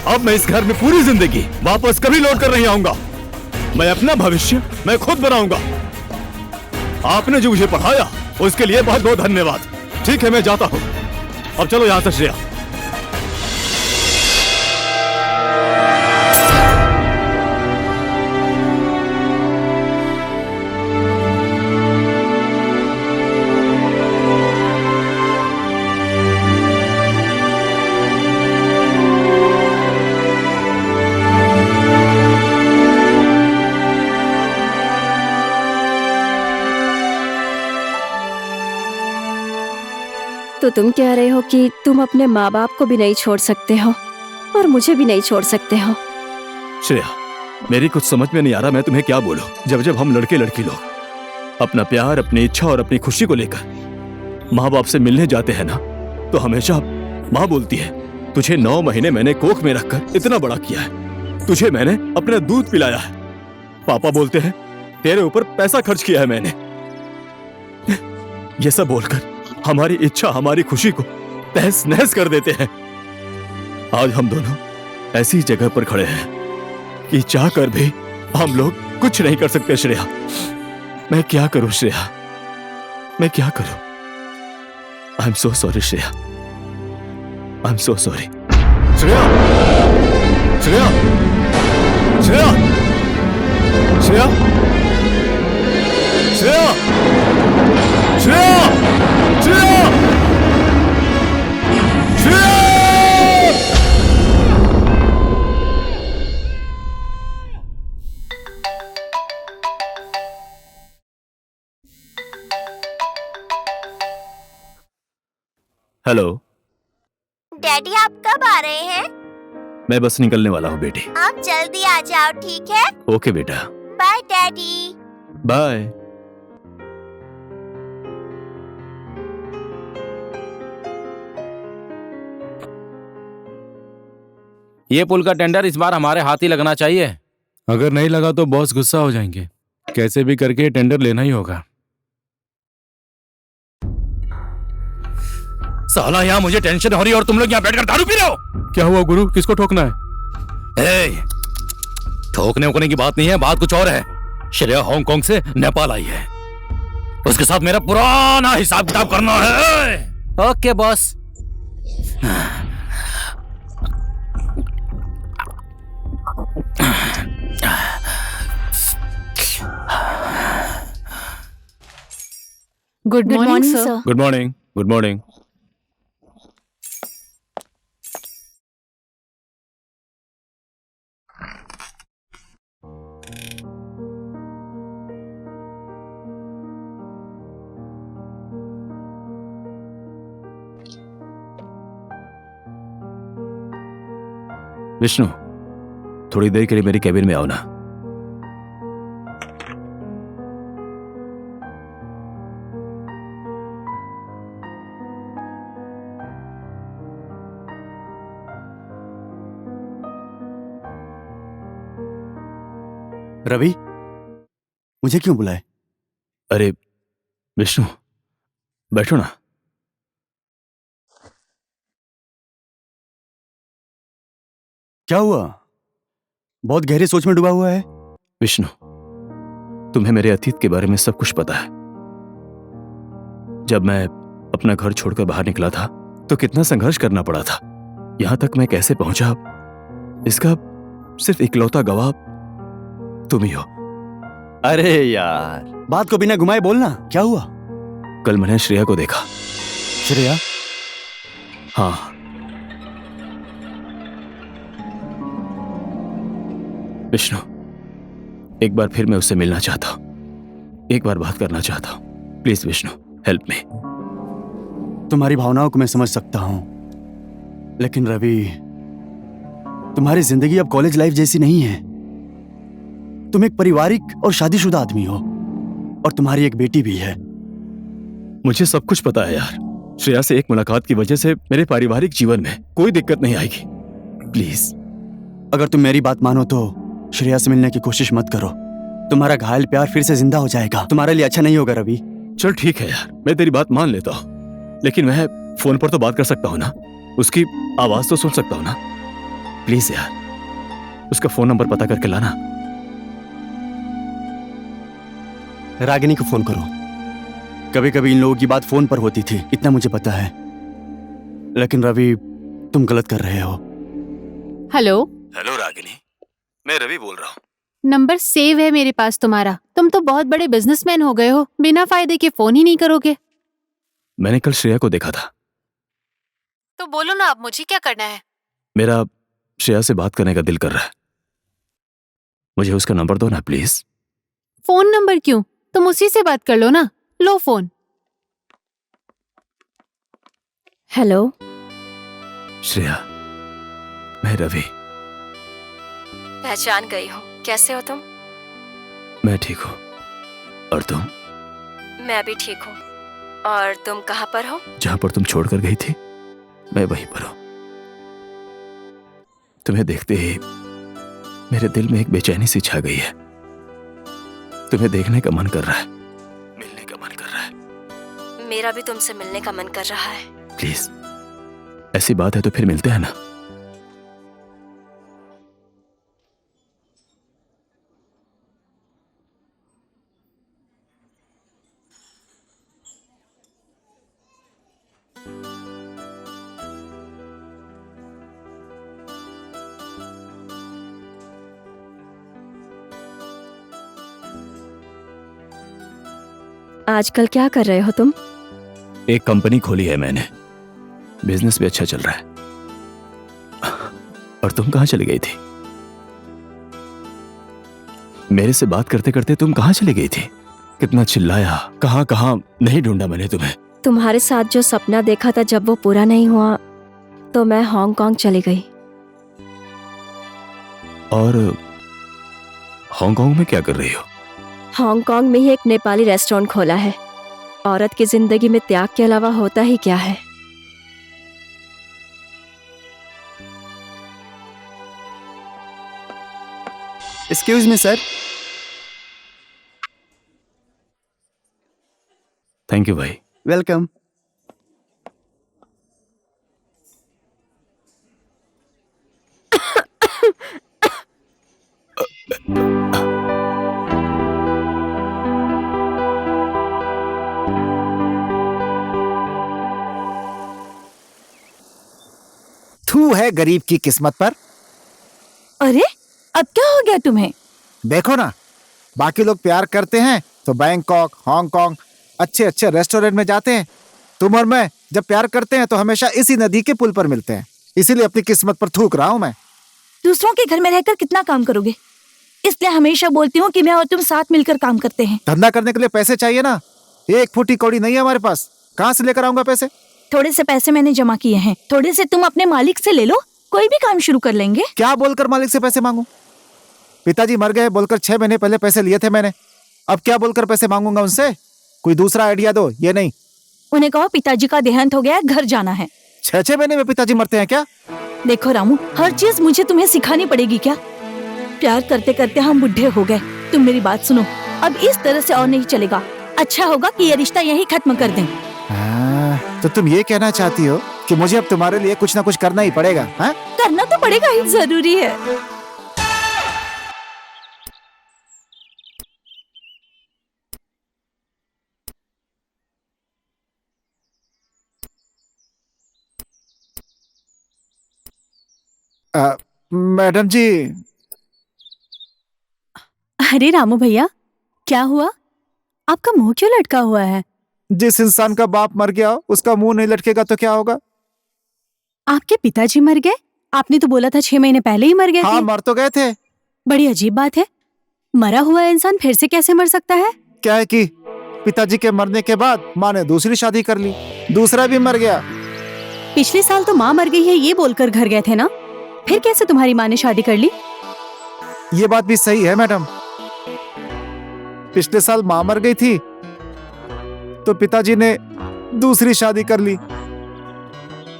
B: अब मैं इस घर में पूरी जिंदगी वापस कभी लौट कर नहीं आऊंगा। मैं अपना भविष्य मैं खुद बनाऊंगा। आपने जो मुझे पढ़ाया उसके लिए बहुत बहुत धन्यवाद। ठीक है, मैं जाता हूं। अब चलो यहां से श्रेया।
K: तो तुम कह रहे हो कि तुम अपने माँ बाप को भी नहीं छोड़ सकते हो और मुझे भी नहीं छोड़ सकते हो।
B: श्रेया, मेरी कुछ समझ में नहीं आ रहा मैं तुम्हें क्या बोलूं। जब जब हम लड़के लड़की लोग अपना प्यार, अपनी इच्छा और अपनी खुशी को लेकर माँ बाप से मिलने जाते हैं ना, तो हमेशा माँ बोलती है, तुझे 9 महीने मैंने कोख में रखकर इतना बड़ा किया है, तुझे मैंने अपना दूध पिलाया है। पापा बोलते हैं, तेरे ऊपर पैसा खर्च किया है मैंने। ये सब बोलकर हमारी इच्छा, हमारी खुशी को तहस नहस कर देते हैं। आज हम दोनों ऐसी जगह पर खड़े हैं कि चाह कर भी हम लोग कुछ नहीं कर सकते। श्रेया, मैं क्या करूं? श्रेया, मैं क्या करूं? I am so sorry Shreya, I am so sorry. Shreya, Shreya, Shreya, Shreya, Shreya, Shreya, Shreya, Shreya. Hello
C: daddy, आप कब आ रहे हैं?
B: मैं बस निकलने वाला हूँ बेटी।
C: आप जल्दी आ जाओ, ठीक है?
B: ओके बेटा,
C: बाय डैडी।
B: बाय।
I: ये पुल का टेंडर इस बार हमारे हाथ ही लगना चाहिए।
L: अगर नहीं लगा तो बॉस गुस्सा हो जाएंगे। कैसे भी करके ये टेंडर लेना ही होगा।
I: साला, यहाँ मुझे टेंशन हो रही है और तुम लोग यहाँ बैठकर दारू पी रहे हो।
L: क्या हुआ गुरु, किसको ठोकना है?
I: ठोकने उकने की बात नहीं है, बात कुछ और है। श्रेया हांगकांग से नेपाल आई है, उसके साथ मेरा पुराना हिसाब किताब करना है। Okay boss.
H: Good morning sir.
B: Good morning, good morning. Vishnu, थोड़ी देर के लिए मेरी कैबिन में आओ ना।
E: रवि, मुझे क्यों बुलाए?
B: अरे विष्णु, बैठो ना।
E: क्या हुआ? बहुत गहरी सोच में डूबा हुआ है।
B: विष्णु, तुम्हें मेरे अतीत के बारे में सब कुछ पता है। जब मैं अपना घर छोड़कर बाहर निकला था तो कितना संघर्ष करना पड़ा था। यहां तक मैं कैसे पहुंचा, इसका सिर्फ इकलौता गवाह तुम ही हो।
E: अरे यार, बात को बिना घुमाए बोलना। क्या हुआ?
B: कल मैंने श्रेया को देखा।
E: श्रेया?
B: हाँ, विष्णु, एक बार फिर मैं उससे मिलना चाहता हूं, एक बार बात करना चाहता हूं। Please Vishnu, help me.
E: तुम्हारी भावनाओं को मैं समझ सकता हूं, लेकिन रवि, तुम्हारी जिंदगी अब कॉलेज लाइफ जैसी नहीं है। तुम एक पारिवारिक और शादीशुदा आदमी हो और तुम्हारी एक बेटी भी है।
B: मुझे सब कुछ पता है यार। श्रेया से एक मुलाकात की वजह से मेरे पारिवारिक जीवन में कोई दिक्कत नहीं आएगी। प्लीज,
E: अगर तुम मेरी बात मानो तो श्रेया से मिलने की कोशिश मत करो। तुम्हारा घायल प्यार फिर से जिंदा हो जाएगा। तुम्हारे लिए अच्छा नहीं होगा रवि।
B: चल ठीक है यार, मैं तेरी बात मान लेता हूँ, लेकिन मैं फोन पर तो बात कर सकता हूँ ना, उसकी आवाज तो सुन सकता हूँ ना। प्लीज यार, उसका फोन नंबर पता करके लाना।
E: रागिनी को फोन करो। कभी कभी इन लोगों की बात फोन पर होती थी, इतना मुझे पता है। लेकिन रवि, तुम गलत कर रहे हो।
H: हेलो।
B: हेलो रागिनी, मैं रवि बोल रहा हूँ।
H: नंबर सेव है मेरे पास तुम्हारा। तुम तो बहुत बड़े बिजनेसमैन हो गए हो, बिना फायदे के फोन ही नहीं करोगे।
B: मैंने कल श्रेया को देखा था।
H: तो बोलो ना, अब मुझे क्या करना है?
B: मेरा श्रेया से बात करने का दिल कर रहा है। मुझे उसका नंबर दो ना प्लीज।
H: फोन नंबर क्यों? तुम उसी से बात कर लो ना। लो फोन।
K: हेलो।
B: श्रेया, मैं रवि।
K: पहचान गई हूँ। कैसे हो तुम?
B: मैं ठीक हूँ। और तुम?
K: मैं भी ठीक हूँ। और तुम कहाँ पर हो?
B: जहाँ पर तुम छोड़कर गई थी, मैं वहीं पर हूँ। तुम्हें देखते ही मेरे दिल में एक बेचैनी सी छा गई है। तुम्हें देखने का मन कर रहा है, मिलने का मन कर रहा है।
K: मेरा भी तुमसे मिलने का मन कर रहा है।
B: प्लीज, ऐसी बात है तो फिर मिलते हैं ना।
K: आजकल क्या कर रहे हो तुम?
B: एक कंपनी खोली है मैंने, बिजनेस भी अच्छा चल रहा है। और तुम कहां चली गई थी? मेरे से बात करते करते तुम कहां चली गई थी? कितना चिल्लाया, कहां कहां नहीं ढूंढा मैंने तुम्हें।
K: तुम्हारे साथ जो सपना देखा था, जब वो पूरा नहीं हुआ तो मैं हांगकांग चली गई।
B: और हांगकांग में क्या कर रही हो?
K: हांगकांग में ही एक नेपाली रेस्टोरेंट खोला है। औरत की जिंदगी में त्याग के अलावा होता ही क्या है।
E: Excuse me sir.
B: Thank you भाई।
E: वेलकम।
D: थू है गरीब की किस्मत पर।
F: अरे अब क्या हो गया तुम्हें?
D: देखो ना, बाकी लोग प्यार करते हैं तो बैंकॉक, हांगकांग, अच्छे अच्छे रेस्टोरेंट में जाते हैं। तुम और मैं जब प्यार करते हैं तो हमेशा इसी नदी के पुल पर मिलते हैं। इसीलिए अपनी किस्मत पर थूक रहा हूं मैं।
F: दूसरों के घर में रहकर कितना काम करोगे? इसलिए हमेशा बोलती हूँ कि मैं और तुम साथ मिलकर काम करते हैं।
D: धंधा करने के लिए पैसे चाहिए ना। एक फुटी कौड़ी नहीं है हमारे पास, कहाँ से लेकर आऊंगा पैसे?
F: थोड़े से पैसे मैंने जमा किए हैं, थोड़े से तुम अपने मालिक से ले लो, कोई भी काम शुरू कर लेंगे।
D: क्या बोलकर मालिक से पैसे मांगू? पिताजी मर गए बोलकर 6 महीने पहले पैसे लिए थे मैंने। अब क्या बोलकर पैसे मांगूंगा उनसे? कोई दूसरा आइडिया दो। ये नहीं,
F: उन्हें कहो पिताजी का देहांत हो गया है, घर जाना है।
D: 6 महीने में पिताजी मरते हैं क्या?
F: देखो रामू, हर चीज मुझे तुम्हें सिखानी पड़ेगी क्या? प्यार करते करते हम बुढ़े हो गए। तुम मेरी बात सुनो, अब इस तरह से और नहीं चलेगा। अच्छा होगा कि ये रिश्ता यही खत्म कर दें।
D: तो तुम ये कहना चाहती हो कि मुझे अब तुम्हारे लिए कुछ ना कुछ करना ही पड़ेगा? हाँ?
F: करना तो पड़ेगा ही, जरूरी है।
D: मैडम जी।
A: अरे रामू भैया, क्या हुआ? आपका मुंह क्यों लटका हुआ है?
D: जिस इंसान का बाप मर गया उसका मुंह नहीं लटकेगा तो क्या होगा?
A: आपके पिताजी मर गए? आपने तो बोला था 6 महीने पहले ही मर गए
D: हाँ,
A: थे।
D: मर तो गए थे।
A: बड़ी अजीब बात है, मरा हुआ इंसान फिर से कैसे मर सकता है?
D: क्या है कि पिताजी के मरने के बाद माँ ने दूसरी शादी कर ली, दूसरा भी मर गया।
A: पिछले साल तो माँ मर गई है ये बोलकर घर गए थे ना, फिर कैसे तुम्हारी माँ ने शादी कर ली?
D: ये बात भी सही है मैडम। पिछले साल माँ मर गई थी तो पिताजी ने दूसरी शादी कर ली।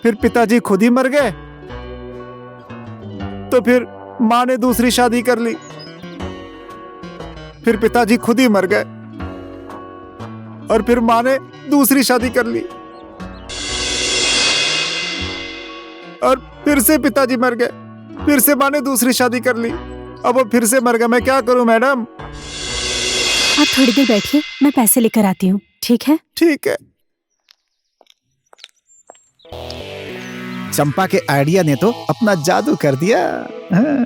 D: फिर पिताजी खुद ही मर गए तो फिर माँ ने दूसरी शादी कर ली। फिर पिताजी खुद ही मर गए और फिर माँ ने दूसरी शादी कर ली। और फिर से पिताजी मर गए, फिर से माँ ने दूसरी शादी कर ली। अब वो फिर से मर गया, मैं क्या करूं मैडम?
A: आप थोड़ी देर बैठिए, मैं पैसे लेकर आती हूँ। ठीक है?
D: ठीक है। चंपा के आइडिया ने तो अपना जादू कर दिया। हाँ।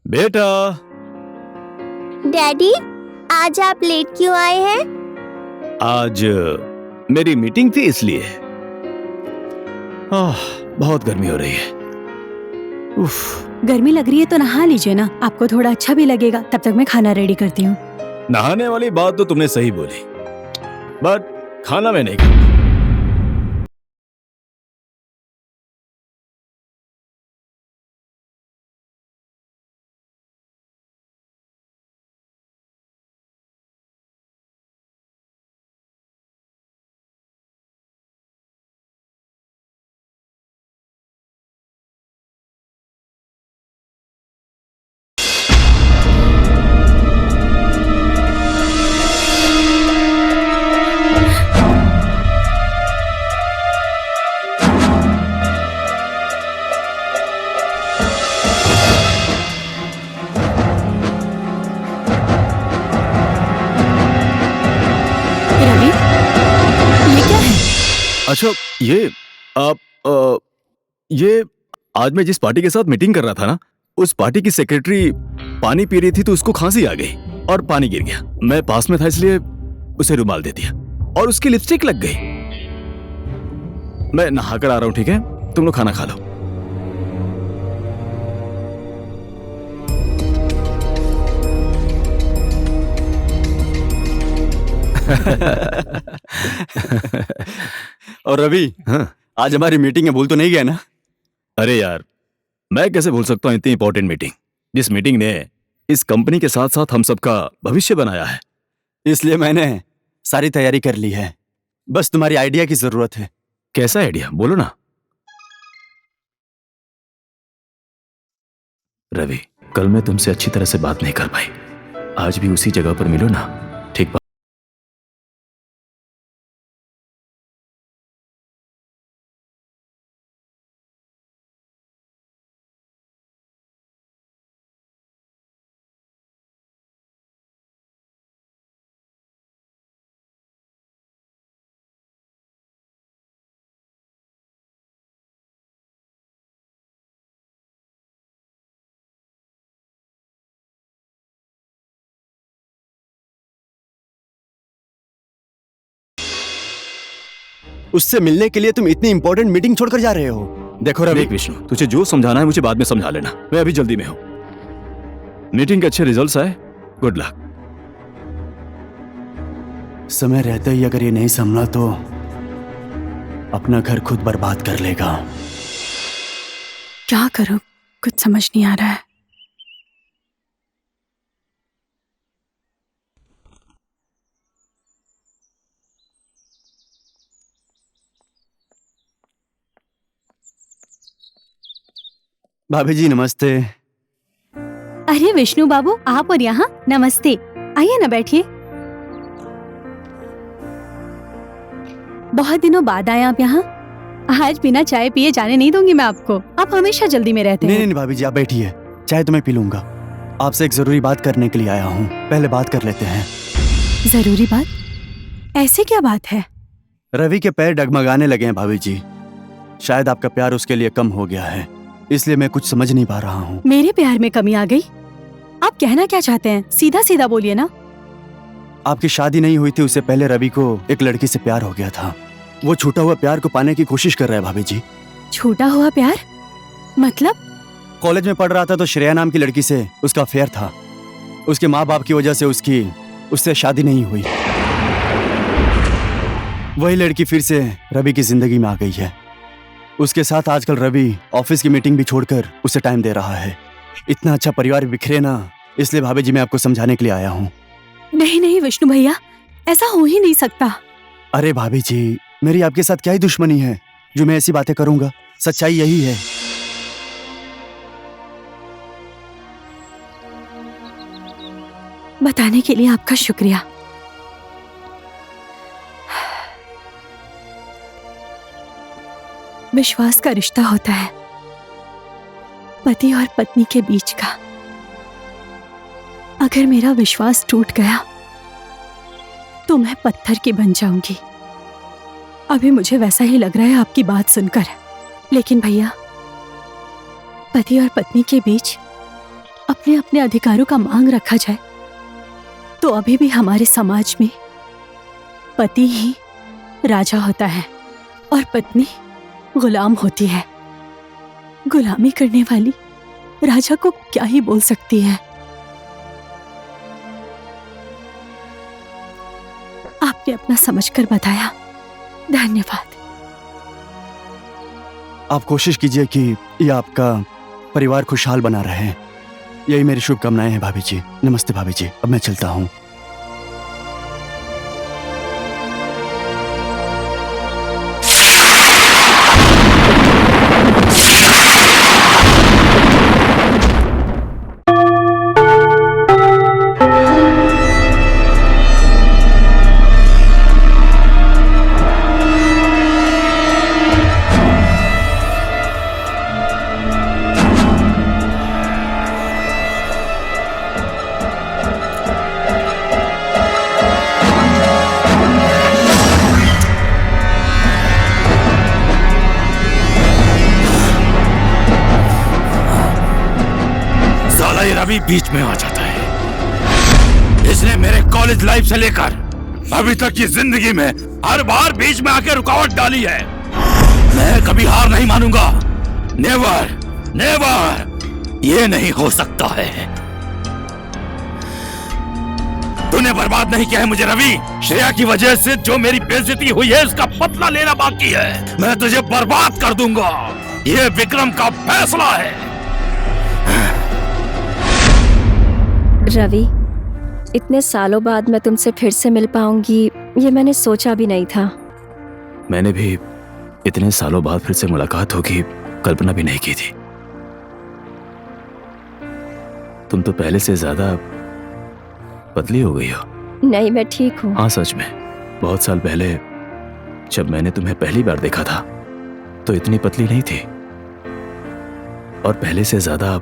B: बेटा।
C: डैडी, आज आप लेट क्यों आए हैं?
B: आज मेरी मीटिंग थी इसलिए। बहुत गर्मी हो रही है।
A: गर्मी लग रही है तो नहा लीजिए ना, आपको थोड़ा अच्छा भी लगेगा। तब तक मैं खाना रेडी करती हूँ।
B: नहाने वाली बात तो तुमने सही बोली, बट खाना मैं नहीं खाता।
A: रवि, ये क्या है?
B: अच्छा, ये आज मैं जिस पार्टी के साथ मीटिंग कर रहा था ना, उस पार्टी की सेक्रेटरी पानी पी रही थी तो उसको खांसी आ गई और पानी गिर गया। मैं पास में था इसलिए उसे रुमाल दे दिया और उसकी लिपस्टिक लग गई। मैं नहा कर आ रहा हूं, ठीक है? तुम लोग खाना खा लो।
E: और रवि,
B: हाँ?
E: आज हमारी मीटिंग है, भूल तो नहीं गया ना?
B: अरे यार, मैं कैसे भूल सकता हूँ इतनी इंपॉर्टेंट मीटिंग, जिस मीटिंग ने इस कंपनी के साथ साथ हम सबका भविष्य बनाया है।
E: इसलिए मैंने सारी तैयारी कर ली है, बस तुम्हारी आइडिया की जरूरत है।
B: कैसा आइडिया, बोलो ना। रवि, कल मैं तुमसे अच्छी तरह से बात नहीं कर पाई, आज भी उसी जगह पर मिलो ना, ठीक बात?
E: उससे मिलने के लिए तुम इतनी इंपॉर्टेंट मीटिंग छोड़कर जा रहे हो? देखो रवि,
B: देख विष्णु, तुझे जो समझाना है मुझे बाद में समझा लेना, मैं अभी जल्दी में हूं। मीटिंग के अच्छे रिजल्ट्स आए, गुड लक।
E: समय रहते ही अगर ये नहीं संभला तो अपना घर खुद बर्बाद कर लेगा।
A: क्या करूं, कुछ समझ नहीं आ रहा है।
E: भाभी जी नमस्ते।
A: अरे विष्णु बाबू, आप और यहाँ? नमस्ते, आइए ना, बैठिए। बहुत दिनों बाद आए आप यहाँ। आज बिना चाय पिए जाने नहीं दूंगी मैं आपको, आप हमेशा जल्दी में रहते हैं।
E: नहीं भाभी जी, आप बैठिए, चाय तो मैं पी लूंगा। आपसे एक जरूरी बात करने के लिए आया हूँ, पहले बात कर लेते हैं।
A: जरूरी बात? ऐसे क्या बात है?
E: रवि के पैर डगमगाने लगे हैं भाभी जी, शायद आपका प्यार उसके लिए कम हो गया है, इसलिए मैं कुछ समझ नहीं पा रहा हूँ।
A: मेरे प्यार में कमी आ गई? आप कहना क्या चाहते हैं, सीधा सीधा बोलिए ना।
E: आपकी शादी नहीं हुई थी उससे पहले रवि को एक लड़की से प्यार हो गया था। वो छूटा हुआ प्यार को पाने की कोशिश कर रहा है भाभी जी।
A: छूटा हुआ प्यार मतलब?
E: कॉलेज में पढ़ रहा था तो श्रेया नाम की लड़की से उसका अफेयर था। उसके माँ बाप की वजह से उससे शादी नहीं हुई। वही लड़की फिर से रवि की जिंदगी में आ गई है। उसके साथ आजकल रवि ऑफिस की मीटिंग भी छोड़कर उसे टाइम दे रहा है। इतना अच्छा परिवार बिखरे ना, इसलिए भाभी जी मैं आपको समझाने के लिए आया हूँ।
A: नहीं नहीं विष्णु भैया, ऐसा हो ही नहीं सकता।
E: अरे भाभी जी, मेरी आपके साथ क्या ही दुश्मनी है जो मैं ऐसी बातें करूंगा। सच्चाई यही है।
A: बताने के लिए आपका शुक्रिया। विश्वास का रिश्ता होता है पति और पत्नी के बीच का। अगर मेरा विश्वास टूट गया तो मैं पत्थर की बन जाऊंगी। अभी मुझे वैसा ही लग रहा है आपकी बात सुनकर। लेकिन भैया, पति और पत्नी के बीच अपने अपने अधिकारों का मांग रखा जाए तो अभी भी हमारे समाज में पति ही राजा होता है और पत्नी गुलाम होती है। गुलामी करने वाली राजा को क्या ही बोल सकती है। आपने अपना समझकर बताया, धन्यवाद।
E: आप कोशिश कीजिए कि ये आपका परिवार खुशहाल बना रहे। यही मेरी शुभकामनाएं हैं भाभी जी। नमस्ते भाभी जी, अब मैं चलता हूँ।
I: साला ये रवि बीच में आ जाता है। इसने मेरे कॉलेज लाइफ से लेकर अभी तक की जिंदगी में हर बार बीच में आके रुकावट डाली है। मैं कभी हार नहीं मानूंगा। नेवर नेवर, ये नहीं हो सकता है। तूने बर्बाद नहीं किया है मुझे रवि। श्रेया की वजह से जो मेरी बेइज्जती हुई है उसका बदला लेना बाकी है। मैं तुझे बर्बाद कर दूंगा। ये विक्रम का फैसला है।
K: रवि, इतने सालों बाद मैं तुमसे फिर से मिल पाऊंगी ये मैंने सोचा भी नहीं था।
B: मैंने भी इतने सालों बाद फिर से मुलाकात होगी कल्पना भी नहीं की थी। तुम तो पहले से ज्यादा पतली हो गई हो।
K: नहीं, मैं ठीक हूँ।
B: हाँ सच में, बहुत साल पहले जब मैंने तुम्हें पहली बार देखा था तो इतनी पतली नहीं थी, और पहले से ज्यादा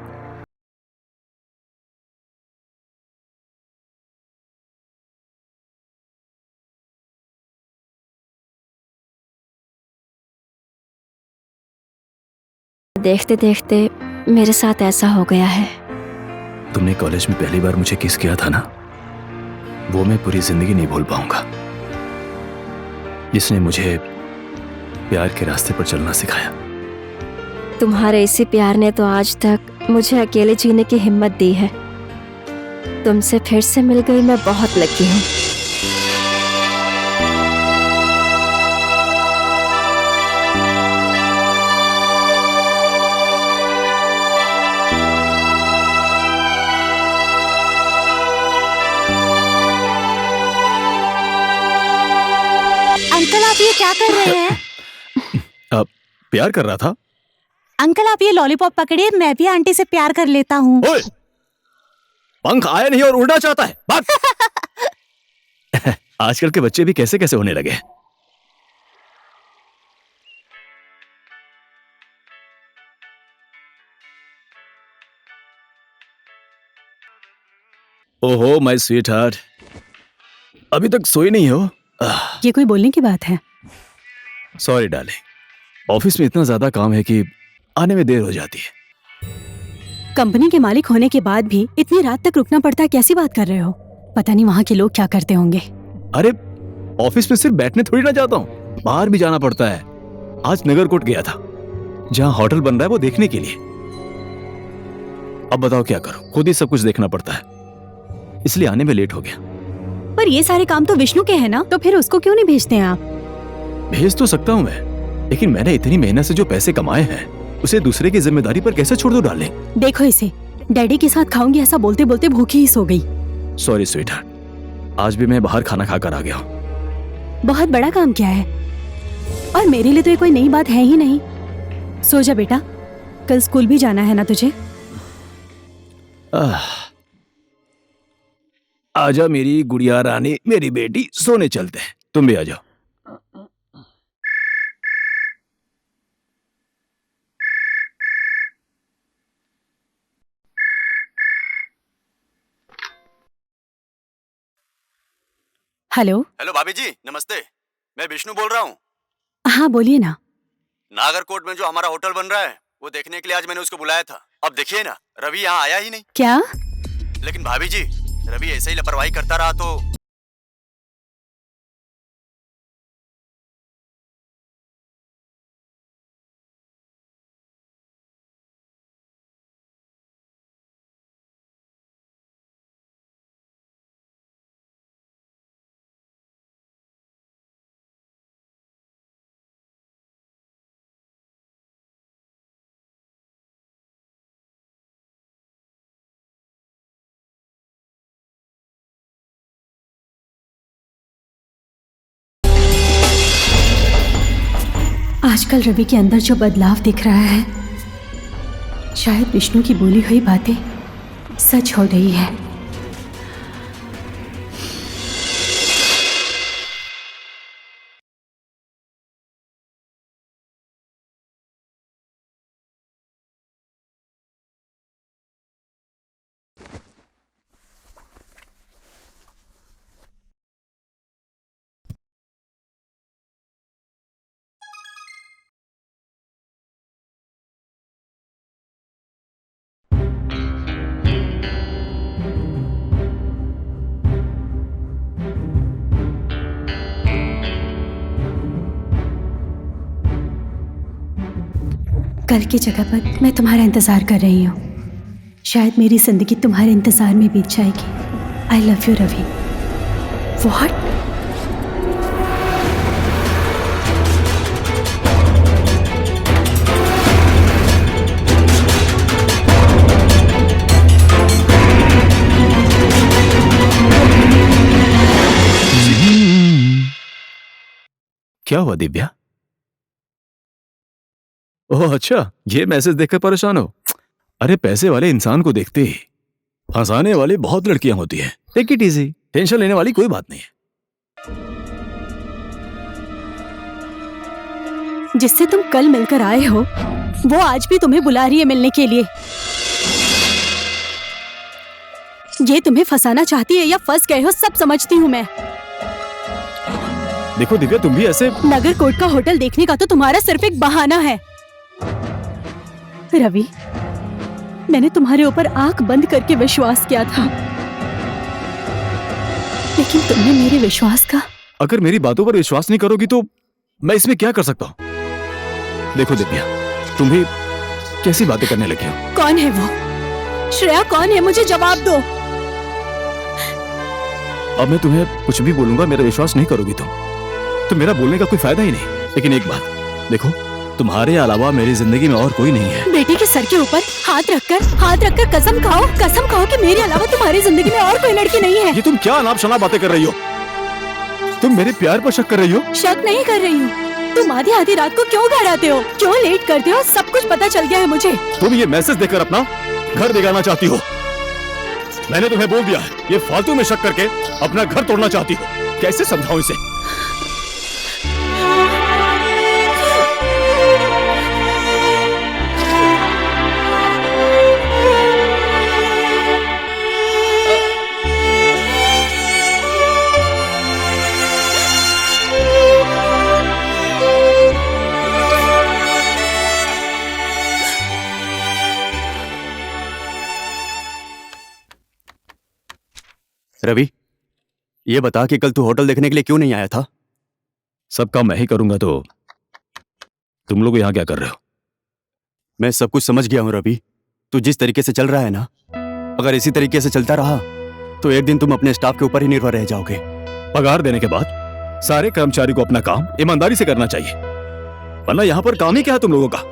K: देखते देखते मेरे साथ ऐसा हो गया है।
B: तुमने कॉलेज में पहली बार मुझे किस किया था ना, वो मैं पूरी जिंदगी नहीं भूल पाऊंगा। जिसने मुझे प्यार के रास्ते पर चलना सिखाया।
K: तुम्हारे इसी प्यार ने तो आज तक मुझे अकेले जीने की हिम्मत दी है। तुमसे फिर से मिल गई, मैं बहुत लकी हूँ।
A: अंकल आप ये क्या कर रहे हैं?
B: अब प्यार कर रहा था।
A: अंकल आप ये लॉलीपॉप पकड़िए, मैं भी आंटी से प्यार कर लेता हूँ।
B: ओए, पंख आया नहीं और उड़ना चाहता है। बात। आजकल के बच्चे भी कैसे कैसे होने लगे। ओहो माय स्वीट हार्ट, अभी तक सोई नहीं हो?
A: ये कोई बोलने की बात है?
B: सॉरी डार्लिंग, ऑफिस में इतना ज्यादा काम है कि आने में देर हो जाती है।
A: कंपनी के मालिक होने के बाद भी इतनी रात तक रुकना पड़ता है, कैसी बात कर रहे हो? पता नहीं वहाँ के लोग क्या करते होंगे।
B: अरे ऑफिस में सिर्फ बैठने थोड़ी ना जाता हूँ, बाहर भी जाना पड़ता है। आज नगरकोट गया था, जहाँ होटल बन रहा है वो देखने के लिए। अब बताओ क्या करूं, खुद ही सब कुछ देखना पड़ता है, इसलिए आने में लेट हो गया।
A: पर ये सारे काम तो विष्णु के हैं ना, तो फिर उसको क्यों नहीं भेजते हैं आप?
B: भेज तो सकता हूँ मैं, लेकिन मैंने इतनी मेहनत से जो पैसे कमाए हैं उसे दूसरे की जिम्मेदारी पर कैसे छोड़ दूं डार्लिंग?
A: देखो इसे, डैडी के साथ खाऊंगी ऐसा बोलते बोलते भूखी ही सो गई।
B: सॉरी स्वीट हार्ट, आज भी मैं बाहर खाना खाकर आ गया हूँ।
A: बहुत बड़ा काम किया है, और मेरे लिए तो ये कोई नई बात है ही नहीं। सो जा बेटा, कल स्कूल भी जाना है ना तुझे।
B: आजा मेरी गुड़िया रानी, मेरी बेटी, सोने चलते हैं। तुम भी आ जाओ।
A: हेलो।
E: हेलो भाभी जी, नमस्ते। मैं विष्णु बोल रहा हूँ।
A: हाँ बोलिए ना।
E: नागरकोट में जो हमारा होटल बन रहा है वो देखने के लिए आज मैंने उसको बुलाया था। अब देखिए ना, रवि यहाँ आया ही नहीं।
A: क्या?
E: लेकिन भाभी जी, रवि ऐसे ही लापरवाही करता रहा तो
A: आजकल रवि के अंदर जो बदलाव दिख रहा है, शायद विष्णु की बोली हुई बातें सच हो रही है। कल की जगह पर मैं तुम्हारा इंतजार कर रही हूँ। शायद मेरी जिंदगी तुम्हारे इंतजार में बीत जाएगी। I love you Ravi. What?
B: क्या हुआ दिव्या? ओह अच्छा, ये मैसेज देखकर परेशान हो? अरे पैसे वाले इंसान को देखते ही फंसाने वाली बहुत लड़कियां होती हैं। टेक इट इजी, टेंशन लेने वाली कोई बात नहीं है।
A: जिससे तुम कल मिलकर आए हो, वो आज भी तुम्हें बुला रही है मिलने के लिए। ये तुम्हें फंसाना चाहती है या फंस गए हो, सब समझती हूँ मैं।
B: देखो दिव्या, तुम भी ऐसे।
A: नगर कोर्ट का होटल देखने का तो तुम्हारा सिर्फ एक बहाना है। रवि, मैंने तुम्हारे ऊपर आंख बंद करके विश्वास किया था, लेकिन तुमने मेरे विश्वास का।
B: अगर मेरी बातों पर विश्वास नहीं करोगी तो मैं इसमें क्या कर सकता हूँ? देखो दिव्या, तुम भी कैसी बातें करने लगी हो?
A: कौन है वो? श्रेया कौन है? मुझे जवाब दो।
B: अब मैं तुम्हें कुछ भी बोलूंगा, मेरा विश्वास नहीं करोगी तो मेरा बोलने का कोई फायदा ही नहीं। लेकिन एक बात देखो, तुम्हारे अलावा मेरी जिंदगी में और कोई नहीं है।
A: बेटे के सर के ऊपर हाथ रखकर कसम खाओ कि मेरे अलावा तुम्हारी जिंदगी में और कोई लड़की नहीं है।
B: ये तुम क्या अनाप शनाप बातें कर रही हो? तुम मेरे प्यार पर शक कर रही हो?
A: शक नहीं कर रही हूँ। तुम आधी रात को क्यों घर आते हो, क्यों लेट करते हो, सब कुछ पता चल गया है मुझे।
B: तुम ये मैसेज देकर अपना घर बिगाड़ना चाहती हो। मैंने तुम्हें बोल दिया है, ये फालतू में शक करके अपना घर तोड़ना चाहती हो। कैसे समझाऊं इसे?
E: रवि, ये बता कि कल तू होटल देखने के लिए क्यों नहीं आया था?
B: सब काम मैं ही करूंगा तो तुम लोग यहाँ क्या कर रहे हो?
E: मैं सब कुछ समझ गया हूँ रवि। तू जिस तरीके से चल रहा है ना, अगर इसी तरीके से चलता रहा तो एक दिन तुम अपने स्टाफ के ऊपर ही निर्भर रह जाओगे।
B: पगार देने के बाद सारे कर्मचारी को अपना काम ईमानदारी से करना चाहिए, वरना यहाँ पर काम ही क्या है तुम लोगों का?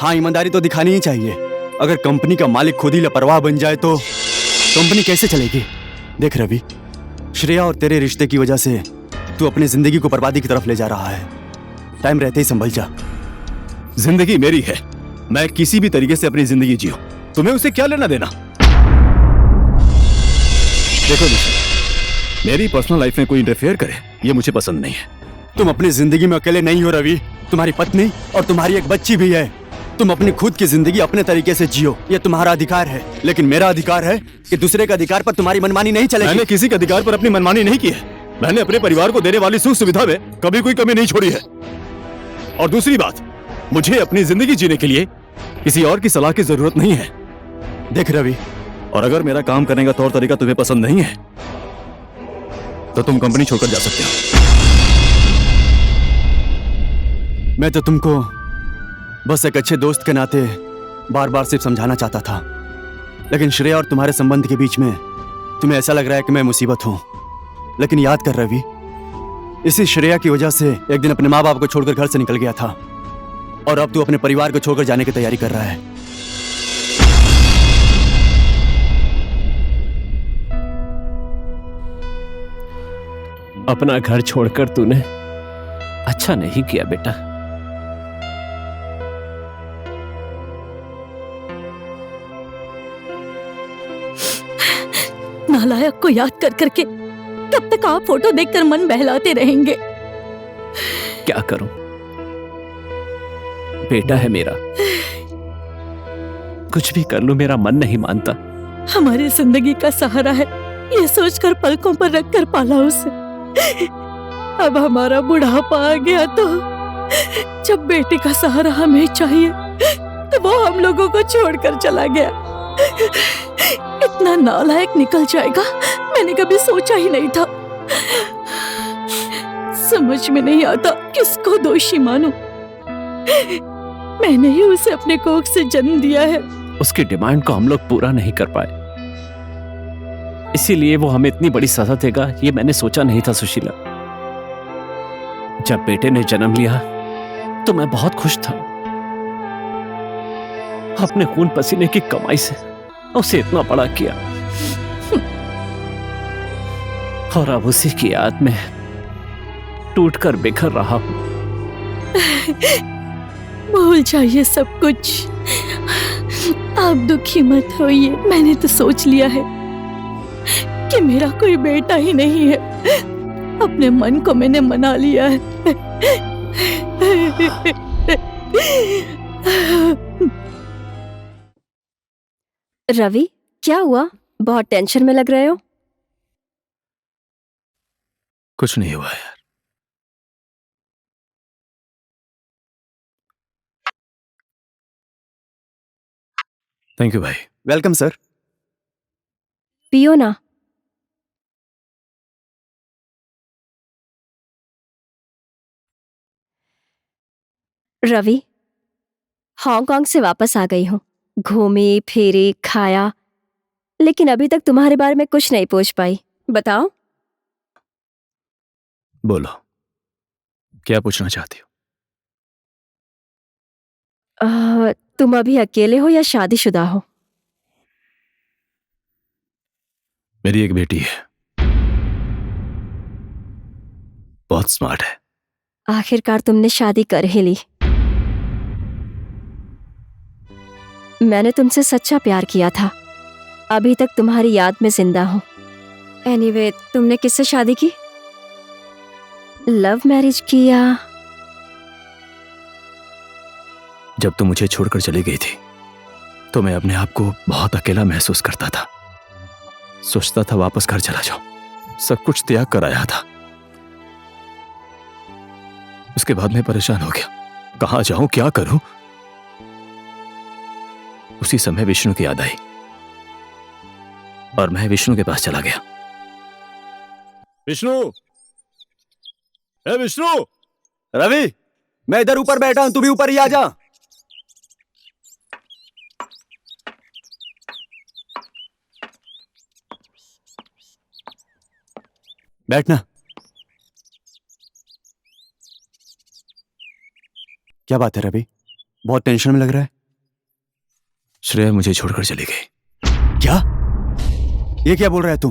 E: हाँ, ईमानदारी तो दिखानी ही चाहिए। अगर कंपनी का मालिक खुद ही लापरवाह बन जाए तो कंपनी कैसे चलेगी? देख रवि, श्रेया और तेरे रिश्ते की वजह से तू अपनी जिंदगी को बर्बादी की तरफ ले जा रहा है। टाइम रहते ही संभल जा।
B: जिंदगी मेरी है, मैं किसी भी तरीके से अपनी जिंदगी जियो, तुम्हें उसे क्या लेना देना? देखो मेरी पर्सनल लाइफ में कोई इंटरफेयर करे ये मुझे पसंद नहीं है।
E: तुम अपनी जिंदगी में अकेले नहीं हो रवि, तुम्हारी पत्नी और तुम्हारी एक बच्ची भी है। तुम अपनी खुद की जिंदगी अपने तरीके से जियो, ये तुम्हारा अधिकार है। लेकिन मेरा अधिकार है कि दूसरे के अधिकार पर तुम्हारी मनमानी नहीं चलेगी।
B: मैंने किसी के अधिकार पर अपनी मनमानी नहीं की है। मैंने अपने परिवार को देने वाली सुख सुविधा में कभी कोई कमी नहीं छोड़ी है। और दूसरी बात, मुझे अपनी जिंदगी जीने के लिए किसी और की सलाह की जरूरत नहीं है।
E: देख रवि,
B: और अगर मेरा काम करने का तौर तरीका तुम्हें पसंद नहीं है तो तुम कंपनी छोड़कर जा सकते हो।
E: मैं तो तुमको बस एक अच्छे दोस्त के नाते बार बार सिर्फ समझाना चाहता था, लेकिन श्रेया और तुम्हारे संबंध के बीच में तुम्हें ऐसा लग रहा है कि मैं मुसीबत हूं। लेकिन याद कर रवि, इसी श्रेया की वजह से एक दिन अपने माँ बाप को छोड़कर घर से निकल गया था, और अब तू अपने परिवार को छोड़कर जाने की तैयारी कर रहा है।
G: अपना घर छोड़कर तूने अच्छा नहीं किया बेटा।
F: आपको याद कर करके कब तक आप फोटो देखकर मन बहलाते रहेंगे?
G: क्या करूं, बेटा है मेरा, कुछ भी कर लूं मेरा मन नहीं मानता।
F: हमारी जिंदगी का सहारा है ये सोचकर पलकों पर रखकर पाला उसे। अब हमारा बुढ़ापा आ गया तो जब बेटे का सहारा हमें चाहिए तो वो हम लोगों को छोड़कर चला गया। इतना नालायक निकल जाएगा मैंने कभी सोचा ही नहीं था। समझ में नहीं आता किसको दोषी मानूं। मैंने ही उसे अपने कोख से जन्म दिया है।
G: उसकी डिमांड को हम लोग पूरा नहीं कर पाए, इसीलिए वो हमें इतनी बड़ी सजा देगा ये मैंने सोचा नहीं था सुशीला। जब बेटे ने जन्म लिया तो मैं बहुत खुश था। अपने खून पसीने की कमाई से उसे इतना बड़ा किया और अब उसी की याद में टूटकर बिखर रहा हूं।
F: भूल जाइए सब कुछ, आप दुखी मत होइए। मैंने तो सोच लिया है कि मेरा कोई बेटा ही नहीं है। अपने मन को मैंने मना लिया है।
K: रवि, क्या हुआ? बहुत टेंशन में लग रहे हो।
B: कुछ नहीं हुआ यार। थैंक यू भाई।
E: Welcome sir.
K: पियो ना। रवि, हांगकांग से वापस आ गई हूँ। घूमी फिरी खाया, लेकिन अभी तक तुम्हारे बारे में कुछ नहीं पूछ पाई। बताओ।
B: बोलो, क्या पूछना चाहती हो?
K: तुम अभी अकेले हो या शादीशुदा हो?
B: मेरी एक बेटी है, बहुत स्मार्ट है।
K: आखिरकार तुमने शादी कर ही ली। मैंने तुमसे सच्चा प्यार किया था, अभी तक तुम्हारी याद में जिंदा हूं। एनीवे, तुमने किससे शादी की? लव मैरिज की या?
B: जब तुम मुझे छोड़कर चली गई थी तो मैं अपने आप को बहुत अकेला महसूस करता था। सोचता था वापस घर चला जाऊं, सब कुछ त्याग कर आया था। उसके बाद मैं परेशान हो गया, कहां जाऊं, क्या करूं। उसी समय विष्णु की याद आई और मैं विष्णु के पास चला गया।
E: विष्णु, विष्णु। रवि, मैं इधर ऊपर बैठा हूं, तू भी ऊपर ही आ जा। बैठना। क्या बात है रवि, बहुत टेंशन में लग रहा है।
B: श्रेया मुझे छोड़कर चली गई।
E: क्या? ये क्या बोल रहा है तू?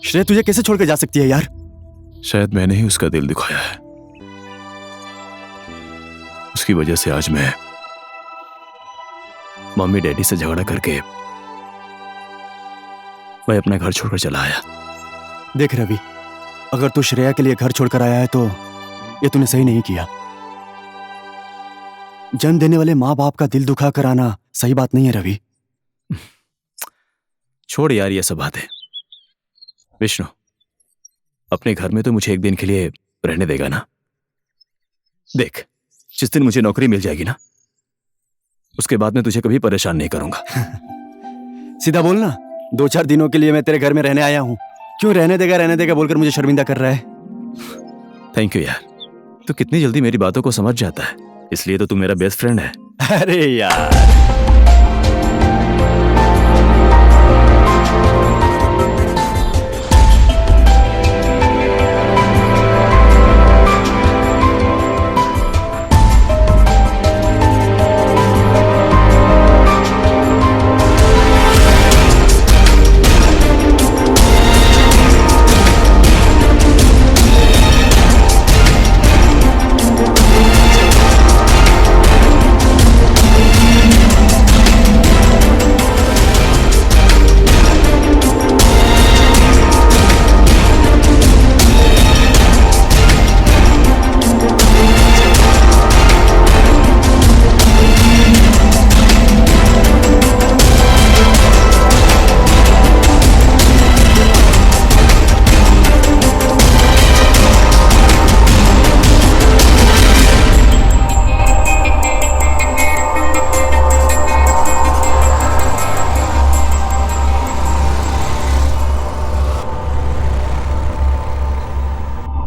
E: श्रेया तुझे कैसे छोड़ के जा सकती है यार?
B: शायद मैंने ही उसका दिल दुखाया है। उसकी वजह से आज मैं मम्मी डैडी से झगड़ा करके मैं अपना घर छोड़कर चला आया।
E: देख रवि, अगर तू श्रेया के लिए घर छोड़कर आया है तो ये तूने सही नहीं किया। जन्म देने वाले माँ बाप का दिल दुखा कर आना सही बात नहीं है रवि।
B: छोड़ यार ये सब बातें। विष्णु, अपने घर में तो मुझे एक दिन के लिए रहने देगा ना? देख, जिस दिन मुझे नौकरी मिल जाएगी ना, उसके बाद मैं तुझे कभी परेशान नहीं करूंगा।
E: सीधा बोलना, 2-4 दिनों के लिए मैं तेरे घर में रहने आया हूं। क्यों रहने देगा बोलकर मुझे शर्मिंदा कर रहा है?
B: थैंक यू यार, तू कितनी जल्दी मेरी बातों को समझ जाता है, इसलिए तो तू मेरा बेस्ट फ्रेंड है।
E: अरे यार।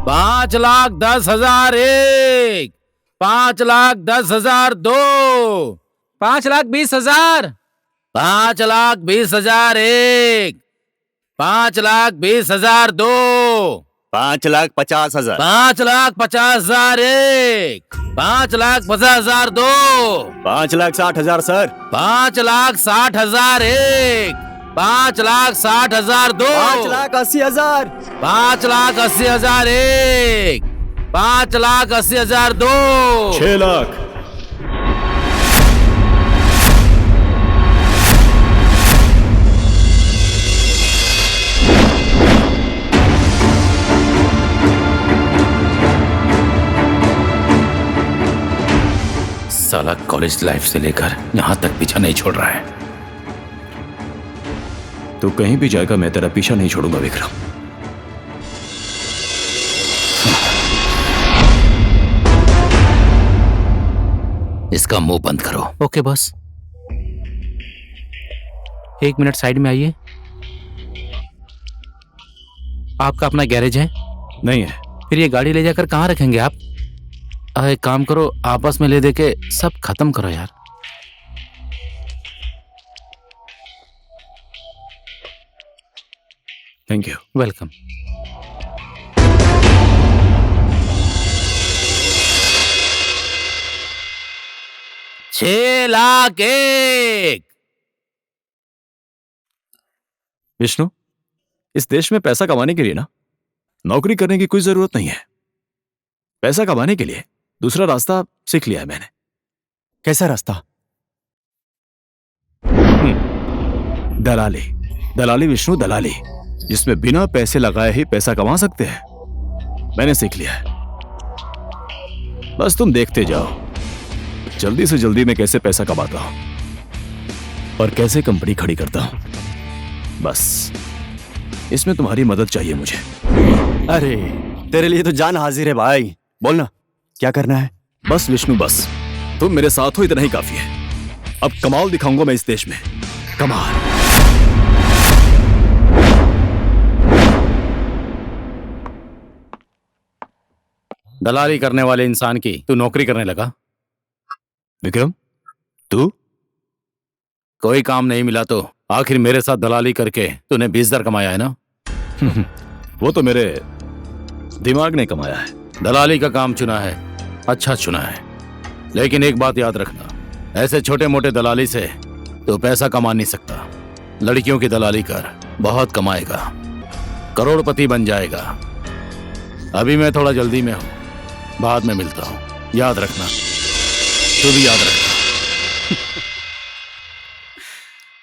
I: 5,10,000 1, 5,10,000 2,
E: 5,20,000।
I: 5,20,000 1, 5,20,000 2,
G: 5,50,000
I: 5,50,000 1, 5,50,000 2,
G: 5,60,000 सर।
I: 5,60,000 1, 5,60,000 2,
G: 5,80,000
I: 5,80,000 1, 5,80,000 2,
B: 6 लाख।
I: साला कॉलेज लाइफ से लेकर यहां तक पीछा नहीं छोड़ रहा है।
B: तू कहीं भी जाएगा, मैं तेरा पीछा नहीं छोड़ूंगा विक्रम।
I: इसका मुंह बंद करो।
L: Okay boss. 1 मिनट साइड में आइए। आपका अपना गैरेज है?
B: नहीं है।
L: फिर ये गाड़ी ले जाकर कहाँ रखेंगे आप? एक काम करो, आपस में ले दे के सब खत्म करो यार।
B: Thank you.
L: वेलकम।
I: छह लाख 1।
B: विष्णु, इस देश में पैसा कमाने के लिए ना नौकरी करने की कोई जरूरत नहीं है। पैसा कमाने के लिए दूसरा रास्ता सीख लिया है मैंने।
E: कैसा रास्ता?
B: दलाली। दलाली विष्णु, दलाली, जिसमें बिना पैसे लगाए ही पैसा कमा सकते हैं, मैंने सीख लिया है। बस तुम देखते जाओ जल्दी से जल्दी मैं कैसे पैसा कमाता हूं और कैसे कंपनी खड़ी करता हूं। बस इसमें तुम्हारी मदद चाहिए मुझे।
E: अरे तेरे लिए तो जान हाजिर है भाई। बोलना क्या करना है?
B: बस विष्णु, बस तुम मेरे साथ हो, इतना ही काफी है। अब कमाल दिखाऊंगा मैं इस देश में, कमाल।
I: दलाली करने वाले इंसान की तू नौकरी करने लगा?
B: विक्रम, तू?
I: कोई काम नहीं मिला तो आखिर मेरे साथ दलाली करके तूने 20,000 कमाया है ना?
B: वो तो मेरे दिमाग ने कमाया है।
I: दलाली का काम चुना है, अच्छा चुना है, लेकिन एक बात याद रखना, ऐसे छोटे मोटे दलाली से तो पैसा कमा नहीं सकता। लड़कियों की दलाली कर, बहुत कमाएगा, करोड़पति बन जाएगा। अभी मैं थोड़ा जल्दी में हूं, बाद में मिलता हूं, याद रखना। तू भी याद रखना।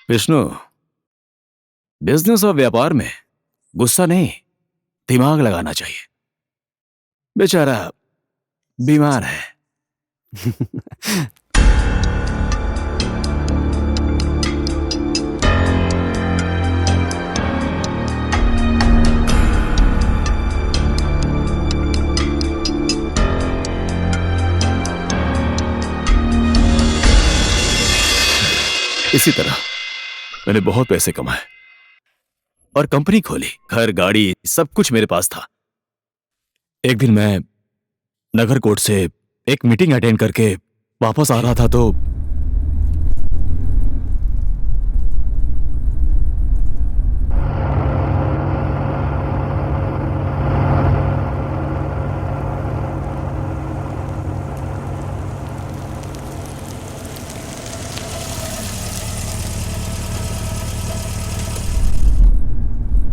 B: विष्णु, बिजनेस और व्यापार में गुस्सा नहीं, दिमाग लगाना चाहिए। बेचारा बीमार है। इसी तरह मैंने बहुत पैसे कमाए और कंपनी खोली, घर गाड़ी सब कुछ मेरे पास था। एक दिन मैं नगरकोट से एक मीटिंग अटेंड करके वापस आ रहा था तो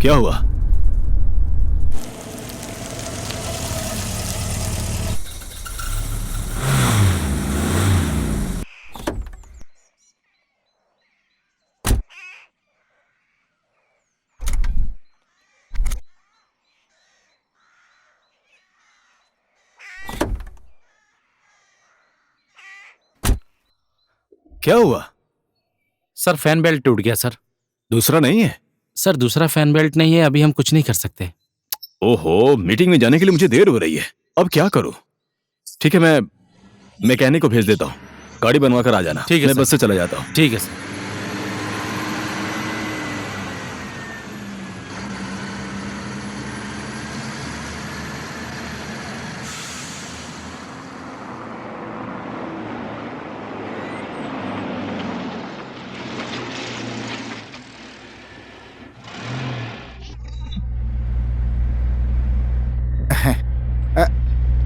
B: क्या हुआ? क्या हुआ?
L: सर फैन बेल्ट टूट गया सर।
B: दूसरा नहीं है?
L: सर दूसरा फैन बेल्ट नहीं है, अभी हम कुछ नहीं कर सकते।
B: ओहो, मीटिंग में जाने के लिए मुझे देर हो रही है, अब क्या करूं? ठीक है, मैं मैकेनिक को भेज देता हूं, गाड़ी बनवा कर आ जाना।
L: ठीक है,
B: मैं बस से चला जाता हूं।
L: ठीक है सर।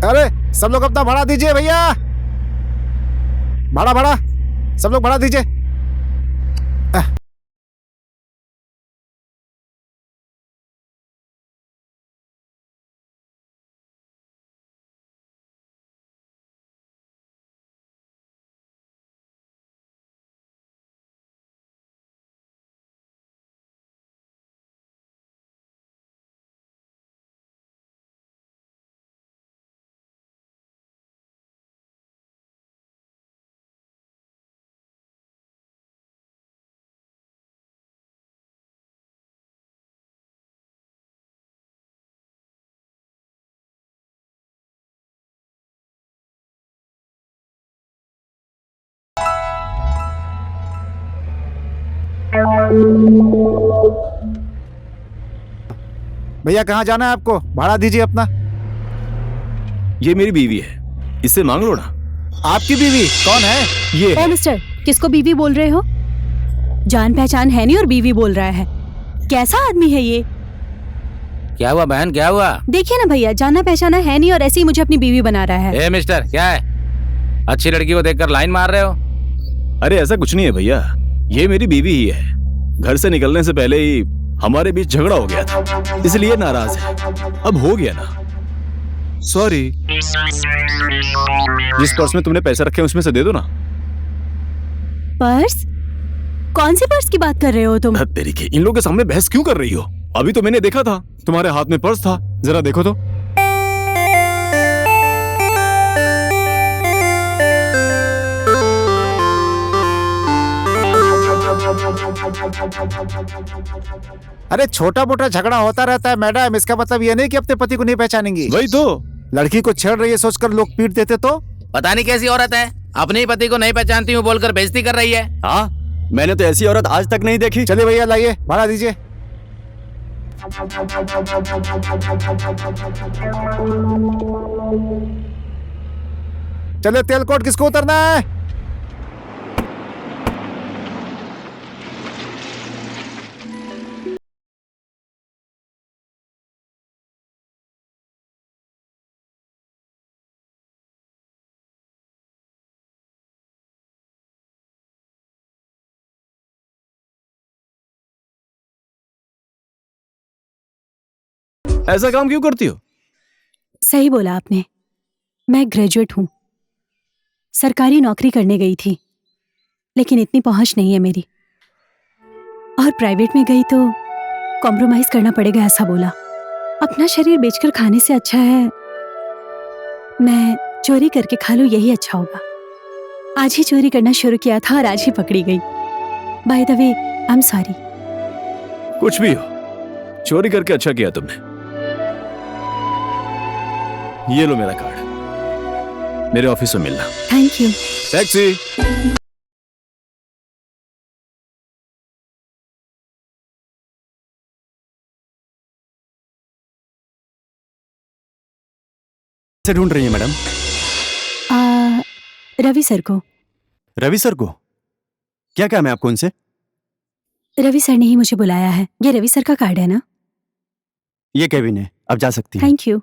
D: अरे सब लोग अपना भाड़ा दीजिए भैया, भाड़ा भाड़ा, सब लोग भाड़ा दीजिए। भैया कहाँ जाना है आपको, भाड़ा दीजिए अपना।
B: ये मेरी बीवी है, इससे मांग लो ना।
D: आपकी बीवी कौन है?
B: ये
A: ओ मिस्टर, किसको बीवी बोल रहे हो? जान पहचान है नहीं और बीवी बोल रहा है। कैसा आदमी है ये?
I: क्या हुआ बहन, क्या हुआ?
A: देखिए ना भैया, जाना पहचाना है नहीं और ऐसे ही मुझे अपनी बीवी बना रहा है।
I: ए मिस्टर, क्या है? अच्छी लड़की को देखकर लाइन मार रहे हो?
B: अरे ऐसा कुछ नहीं है भैया, ये मेरी बीवी ही है। घर से निकलने से पहले ही हमारे बीच झगड़ा हो गया था, इसलिए नाराज है। अब हो गया ना, सॉरी। जिस पर्स में तुमने पैसे रखे उसमें से दे दो ना।
A: पर्स? कौन सी पर्स की बात कर रहे हो तुम?
B: तेरी के, इन लोगों के सामने बहस क्यों कर रही हो? अभी तो मैंने देखा था तुम्हारे हाथ में पर्स था, जरा देखो तो।
D: अरे छोटा मोटा झगड़ा होता रहता है मैडम, इसका मतलब ये नहीं कि अपने पति को नहीं पहचानेंगी।
B: वही तो,
D: लड़की को छेड़ रही है सोचकर लोग पीट देते तो।
I: पता नहीं कैसी औरत है, अपने ही पति को नहीं पहचानती हूँ बोलकर बेइज्जती कर रही है।
E: हाँ, मैंने तो ऐसी औरत आज तक नहीं देखी।
D: चलिए भैया लाइए, भाड़ा दीजिए। चलिए, तेल कोट किसको उतरना है?
B: ऐसा काम क्यों करती हो?
A: सही बोला आपने, मैं ग्रेजुएट हूँ, सरकारी नौकरी करने गई थी, लेकिन इतनी पहुंच नहीं है मेरी, और प्राइवेट में गई तो कॉम्प्रोमाइज करना पड़ेगा ऐसा बोला। अपना शरीर बेचकर खाने से अच्छा है मैं चोरी करके खा लूं, यही अच्छा होगा। आज ही चोरी करना शुरू किया था और आज ही पकड़ी गई। By the way, I am sorry.
B: कुछ भी हो, चोरी करके अच्छा किया तुमने। ये लो मेरा कार्ड, मेरे ऑफिस में मिलना।
A: Thank you.
B: टैक्सी।
E: से ढूंढ रही है मैडम?
A: रवि सर को।
E: रवि सर को? क्या काम है आपको उनसे?
A: रवि सर ने ही मुझे बुलाया है। ये रवि सर का कार्ड है ना?
E: ये केविन है, आप जा सकती हैं।
A: Thank you.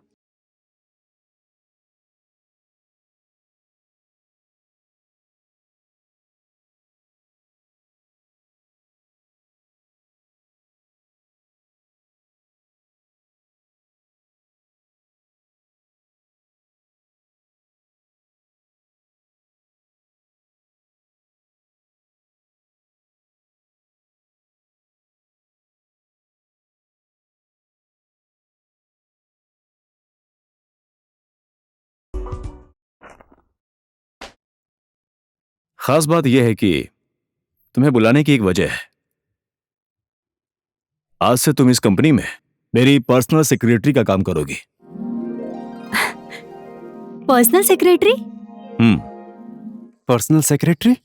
B: खास बात यह है कि तुम्हें बुलाने की एक वजह है। आज से तुम इस कंपनी में मेरी पर्सनल सेक्रेटरी का काम करोगी।
A: Personal secretary?
E: Personal secretary?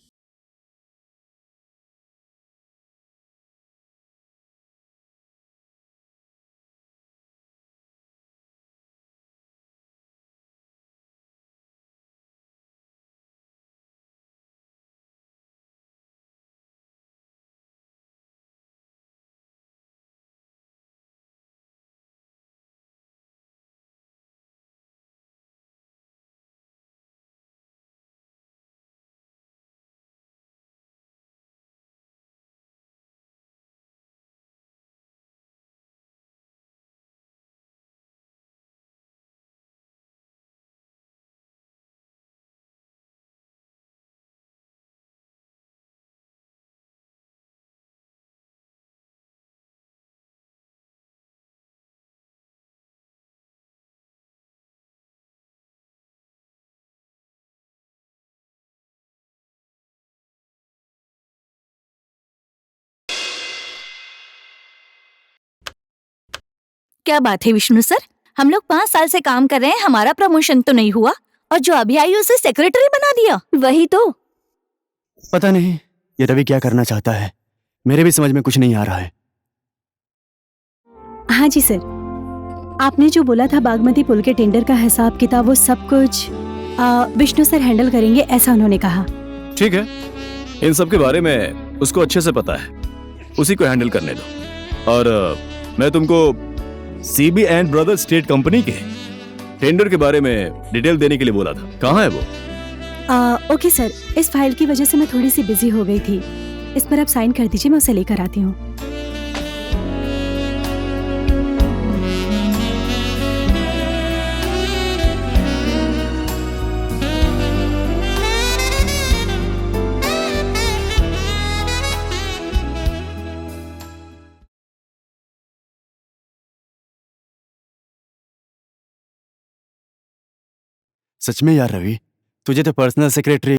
F: क्या बात है विष्णु सर, हम लोग 5 साल से काम कर रहे हैं, हमारा प्रमोशन तो नहीं हुआ और जो अभी आई उसे सेक्रेटरी बना दिया।
K: वही तो।
E: पता नहीं ये रवि क्या करना चाहता है, मेरे भी समझ में कुछ नहीं आ रहा है।
A: हाँ जी सर, आपने जो बोला था बागमती पुल के टेंडर का हिसाब किताब वो सब कुछ विष्णु सर हैंडल करेंगे, ऐसा उन्होंने कहा।
B: ठीक है, इन सब के बारे में उसको अच्छे से पता है, उसी को हैंडल करने दो। और मैं तुमको CB and brother state company के टेंडर के बारे में डिटेल देने के लिए बोला था, कहाँ है वो?
A: ओके सर, इस फाइल की वजह से मैं थोड़ी सी बिजी हो गई थी, इस पर आप साइन कर दीजिए, मैं उसे लेकर आती हूँ।
E: सच में यार रवि, तुझे तो पर्सनल सेक्रेटरी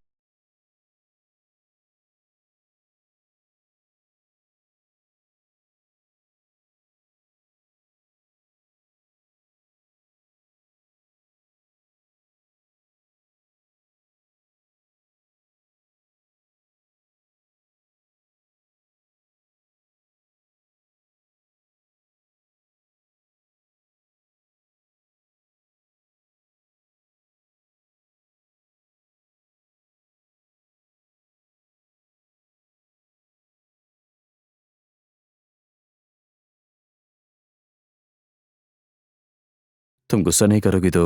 B: तुम गुस्सा नहीं करोगी तो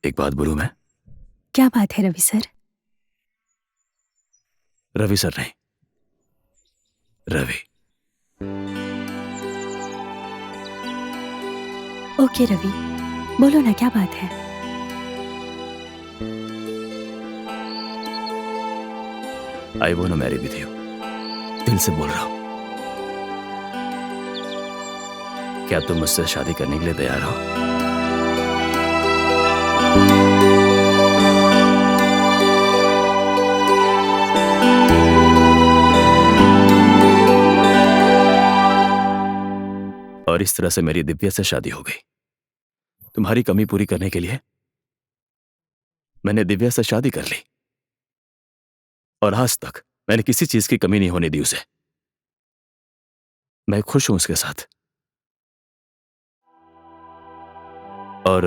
B: एक बात बोलूं मैं?
A: क्या बात है रवि सर?
B: रवि सर नहीं, रवि।
A: ओके रवि, बोलो ना क्या बात है?
B: I want to marry with you, दिल से बोल रहा हूं। क्या तुम मुझसे शादी करने के लिए तैयार हो? और इस तरह से मेरी दिव्या से शादी हो गई। तुम्हारी कमी पूरी करने के लिए मैंने दिव्या से शादी कर ली और आज तक मैंने किसी चीज की कमी नहीं होने दी उसे। मैं खुश हूं उसके साथ। और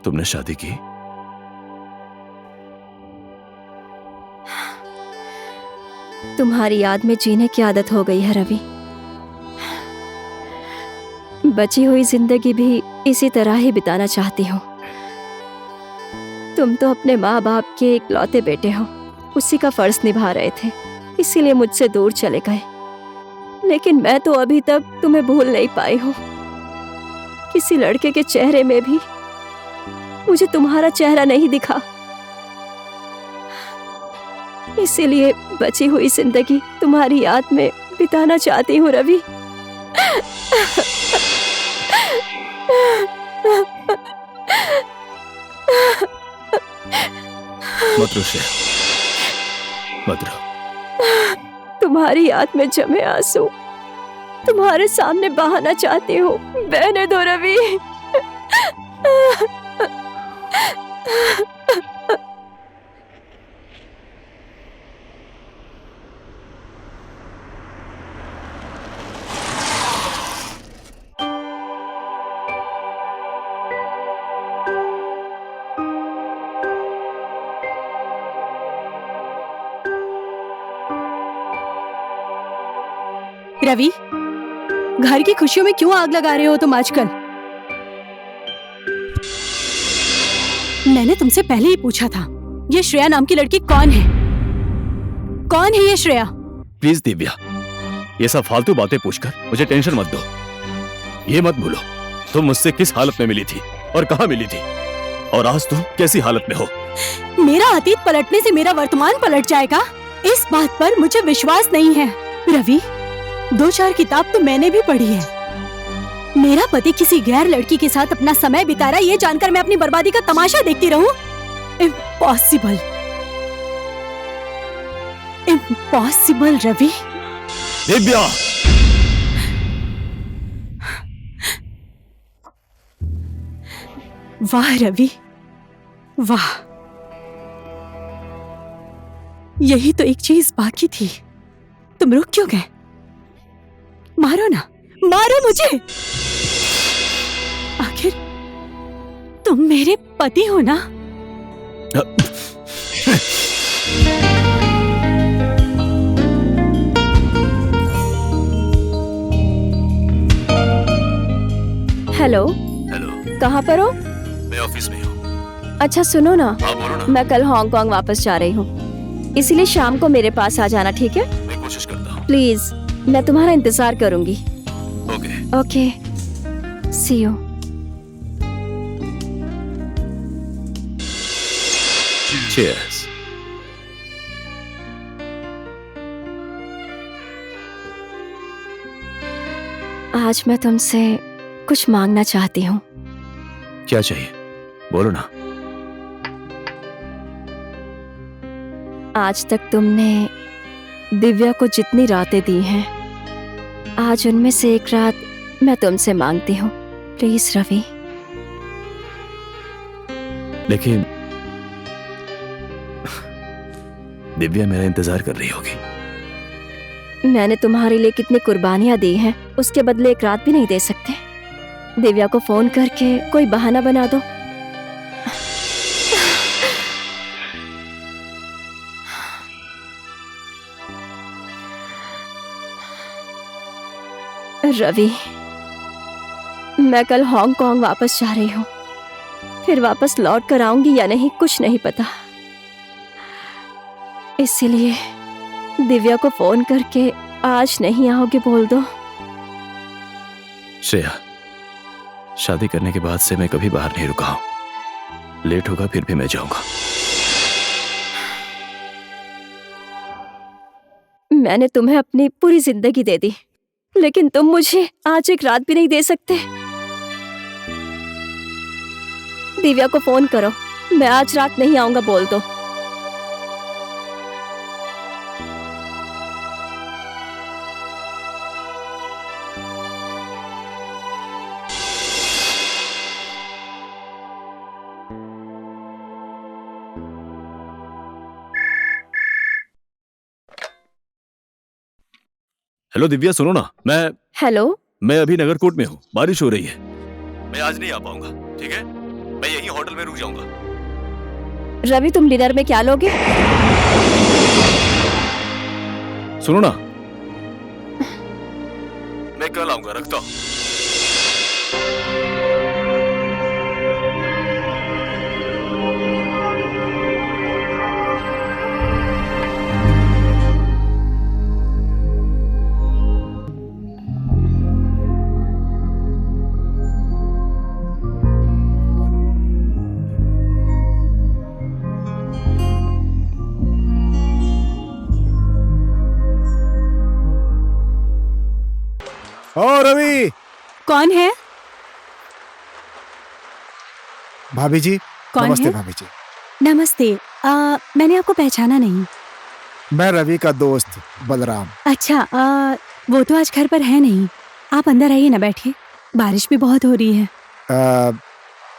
B: तुमने शादी की?
K: तुम्हारी याद में जीने की आदत हो गई है रवि। बची हुई जिंदगी भी इसी तरह ही बिताना चाहती हूँ। तुम तो अपने माँ बाप के इकलौते बेटे हो, उसी का फर्ज निभा रहे थे, इसीलिए मुझसे दूर चले गए। लेकिन मैं तो अभी तक तुम्हें भूल नहीं पाई हूँ। किसी लड़के के चेहरे में भी मुझे तुम्हारा चेहरा नहीं दिखा। इसीलिए बची हुई जिंदगी तुम्हारी याद में बिताना चाहती हूँ रवि।
B: मत रो श्रेया, मत रो।
K: तुम्हारी याद में जमे आंसू तुम्हारे सामने बहाना चाहती हूँ, बहने दो रवि।
A: रवि, घर की खुशियों में क्यों आग लगा रहे हो तुम आजकल? मैंने तुमसे पहले ही पूछा था, ये श्रेया नाम की लड़की कौन है? कौन है ये श्रेया?
B: प्लीज दिव्या, ये सब फालतू बातें पूछकर मुझे टेंशन मत दो। ये मत भूलो तुम मुझसे किस हालत में मिली थी और कहाँ मिली थी, और आज तुम कैसी हालत में हो।
A: मेरा अतीत पलटने से मेरा वर्तमान पलट जाएगा, इस बात पर मुझे विश्वास नहीं है। रवि, 2-4 किताब तो मैंने भी पढ़ी है। मेरा पति किसी गैर लड़की के साथ अपना समय बिता रहा है, ये जानकर मैं अपनी बर्बादी का तमाशा देखती रहूं? Impossible, impossible Ravi.
B: दिव्या,
A: वाह रवि, वाह, यही तो एक चीज बाकी थी। तुम रुक क्यों गए? मारो ना, मारो मुझे। आखिर तुम मेरे पति हो ना?
K: हेलो,
B: हेलो,
K: कहाँ पर हो?
B: मैं ऑफिस में हूँ।
K: अच्छा सुनो ना,
B: हाँ बोलो ना।
K: मैं कल हांगकांग वापस जा रही हूँ, इसीलिए शाम को मेरे पास आ जाना, ठीक है?
B: मैं कोशिश करता हूँ।
K: प्लीज, मैं तुम्हारा इंतजार करूंगी।
B: Okay.
K: Okay, see you.
B: Cheers.
K: आज मैं तुमसे कुछ मांगना चाहती हूँ।
B: क्या चाहिए? बोलो ना।
K: आज तक तुमने दिव्या को जितनी रातें दी हैं, आज उनमें से एक रात मैं तुमसे मांगती हूँ, प्लीज रवि।
B: लेकिन दिव्या मेरा इंतजार कर रही होगी।
K: मैंने तुम्हारे लिए कितनी कुर्बानियां दी हैं, उसके बदले एक रात भी नहीं दे सकते? दिव्या को फोन करके कोई बहाना बना दो। रवि, मैं कल हांगकांग वापस जा रही हूँ, फिर वापस लौट कर आऊंगी या नहीं कुछ नहीं पता, इसलिए दिव्या को फोन करके आज नहीं आओगे बोल दो।
B: श्रेया, शादी करने के बाद से मैं कभी बाहर नहीं रुका हूं। लेट होगा फिर भी मैं जाऊंगा।
K: मैंने तुम्हें अपनी पूरी जिंदगी दे दी, लेकिन तुम मुझे आज एक रात भी नहीं दे सकते। दिव्या को फोन करो, मैं आज रात नहीं आऊंगा बोल दो।
B: हेलो दिव्या, सुनो ना।
K: हेलो,
B: मैं अभी नगरकोट में हूँ, बारिश हो रही है। मैं आज नहीं आ पाऊंगा, ठीक है? मैं यहीं होटल में रुक जाऊंगा।
K: रवि तुम डिनर में क्या लोगे?
B: सुनो ना, मैं कल आऊंगा, रखता हूँ।
D: ओ रवि!
A: कौन है?
D: भाभी जी।
A: कौन
D: नमस्ते
A: है?
D: भाभी जी।
A: नमस्ते। मैंने आपको पहचाना नहीं।
D: मैं रवि का दोस्त बलराम।
A: अच्छा, वो तो आज घर पर है नहीं। आप अंदर आइए ना, बैठिए। बारिश भी बहुत हो रही है।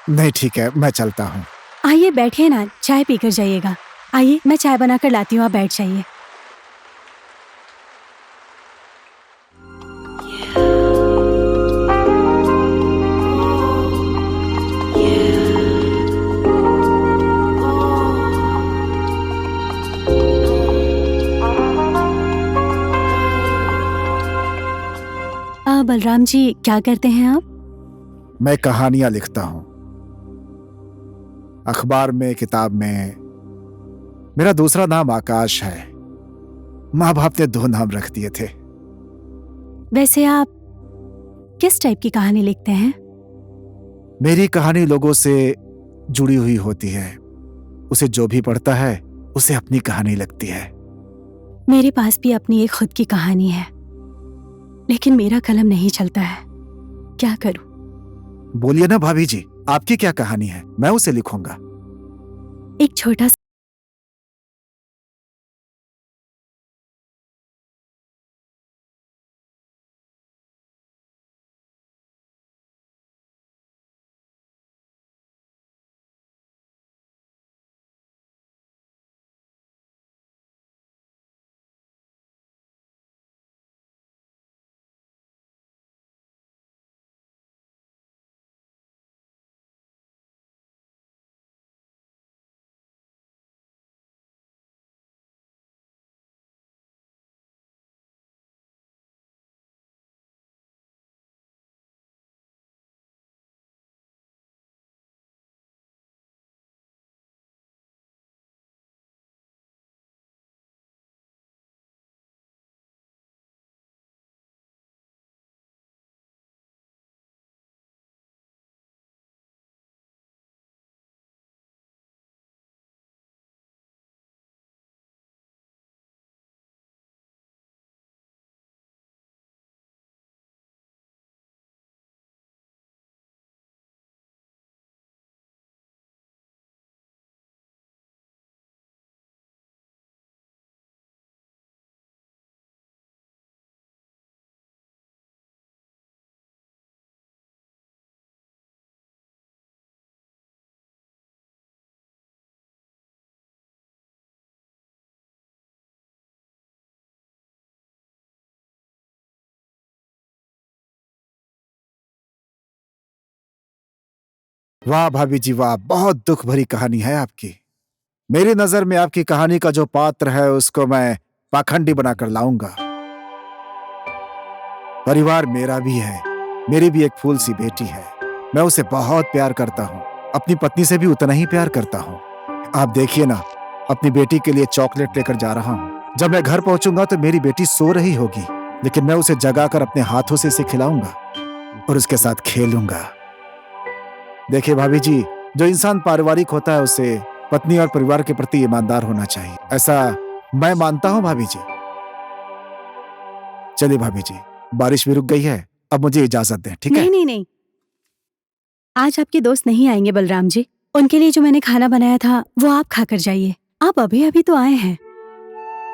D: नहीं ठीक है, मैं चलता हूँ।
A: आइए बैठिए ना, चाय पीकर जाइएगा। आइए, मैं चाय बनाकर लाती हूँ, आप बैठ जाइए। बलराम जी, क्या करते हैं आप?
D: मैं कहानियां लिखता हूँ, अखबार में, किताब में। मेरा दूसरा नाम आकाश है। माँ बाप ने 2 नाम रख दिए थे।
A: वैसे आप किस टाइप की कहानी लिखते हैं?
D: मेरी कहानी लोगों से जुड़ी हुई होती है। उसे जो भी पढ़ता है उसे अपनी कहानी लगती है।
A: मेरे पास भी अपनी एक खुद की कहानी है, लेकिन मेरा कलम नहीं चलता है। क्या करूं?
D: बोलिए ना भाभी जी, आपकी क्या कहानी है? मैं उसे लिखूंगा।
A: एक छोटा
D: वाह भाभी जी वाह, बहुत दुख भरी कहानी है आपकी। मेरी नजर में आपकी कहानी का जो पात्र है उसको मैं पाखंडी बनाकर लाऊंगा। परिवार मेरा भी है, मेरी भी एक फूल सी बेटी है। मैं उसे बहुत प्यार करता हूँ, अपनी पत्नी से भी उतना ही प्यार करता हूँ। आप देखिए ना, अपनी बेटी के लिए चॉकलेट लेकर जा रहा हूँ। जब मैं घर पहुंचूंगा तो मेरी बेटी सो रही होगी, लेकिन मैं उसे जगाकर अपने हाथों से इसे खिलाऊंगा और उसके साथ खेलूंगा। देखिए भाभी जी, जो इंसान पारिवारिक होता है उसे पत्नी और परिवार के प्रति ईमानदार होना चाहिए, ऐसा मैं मानता हूँ भाभी जी। चलिए भाभी जी, बारिश भी रुक गई है, अब मुझे इजाजत दें, ठीक है?
A: नहीं नहीं नहीं, आज आपके दोस्त नहीं आएंगे बलराम जी। उनके लिए जो मैंने खाना बनाया था वो आप खाकर जाइए। आप अभी अभी तो आए हैं।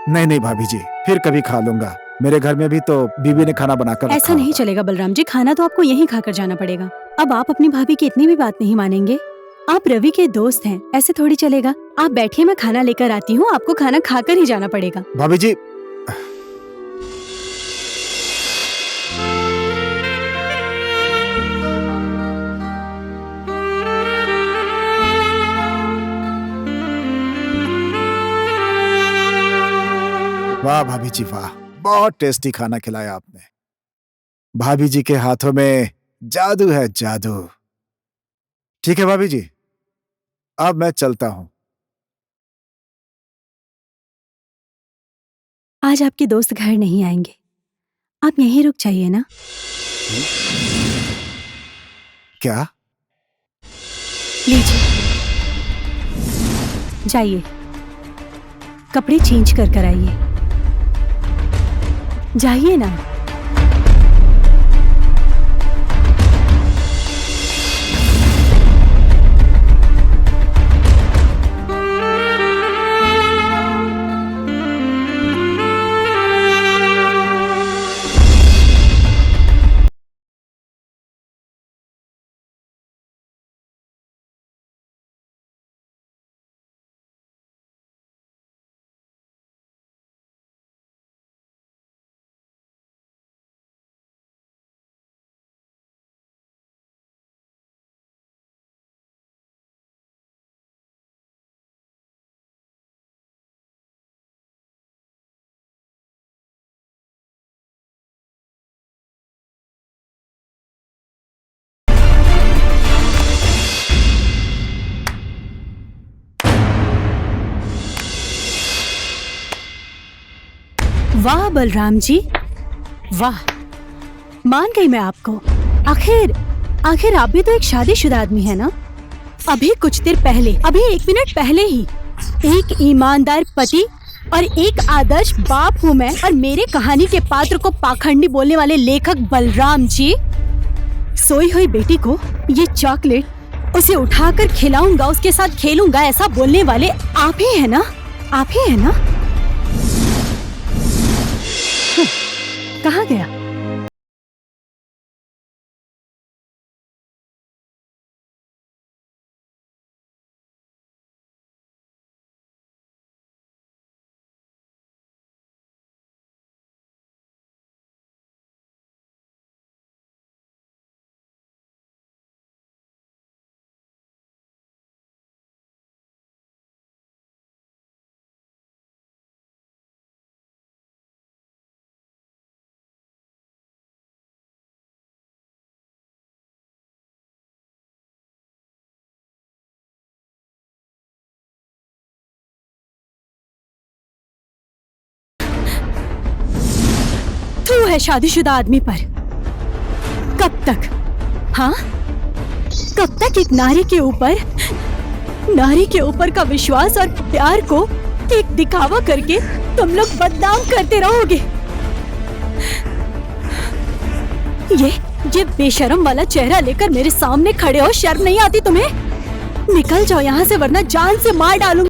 D: नहीं नहीं भाभी जी, फिर कभी खा लूंगा। मेरे घर में भी तो बीवी ने खाना बनाकर रखा
A: ऐसा नहीं
D: होगा।
A: चलेगा बलराम जी, खाना तो आपको यहीं खाकर जाना पड़ेगा। अब आप अपनी भाभी की इतनी भी बात नहीं मानेंगे। आप रवि के दोस्त हैं, ऐसे थोड़ी चलेगा। आप बैठिए, मैं खाना लेकर आती हूँ। आपको खाना खाकर ही जाना पड़ेगा।
D: भाभी जी, वाह भाभी जी वाह, बहुत टेस्टी खाना खिलाया आपने। भाभी जी के हाथों में जादू है, जादू। ठीक है भाभी जी, अब मैं चलता हूँ।
A: आज आपके दोस्त घर नहीं आएंगे, आप यहीं रुक जाइए ना।
D: क्या?
A: लीजिए, जाइए, कपड़े चेंज कर आइए। जाइए ना। वाह बलराम जी, वाह, मान गई मैं आपको। आखिर आप भी तो एक शादीशुदा आदमी है ना। अभी कुछ देर पहले, अभी 1 मिनट पहले ही एक ईमानदार पति और एक आदर्श बाप हूँ मैं, और मेरे कहानी के पात्र को पाखंडी बोलने वाले लेखक बलराम जी। सोई हुई बेटी को ये चॉकलेट, उसे उठाकर खिलाऊंगा, उसके साथ खेलूंगा, ऐसा बोलने वाले आप ही है ना, आप ही है ना। कहाँ गया? तू है शादीशुदा आदमी पर। कब तक? हाँ, कब तक एक नारी के ऊपर का विश्वास और प्यार को एक दिखावा करके तुम लोग बदनाम करते रहोगे? ये बेशरम वाला चेहरा लेकर मेरे सामने खड़े हो, शर्म नहीं आती तुम्हें? निकल जाओ यहाँ से, वरना जान से मार डालूंगी।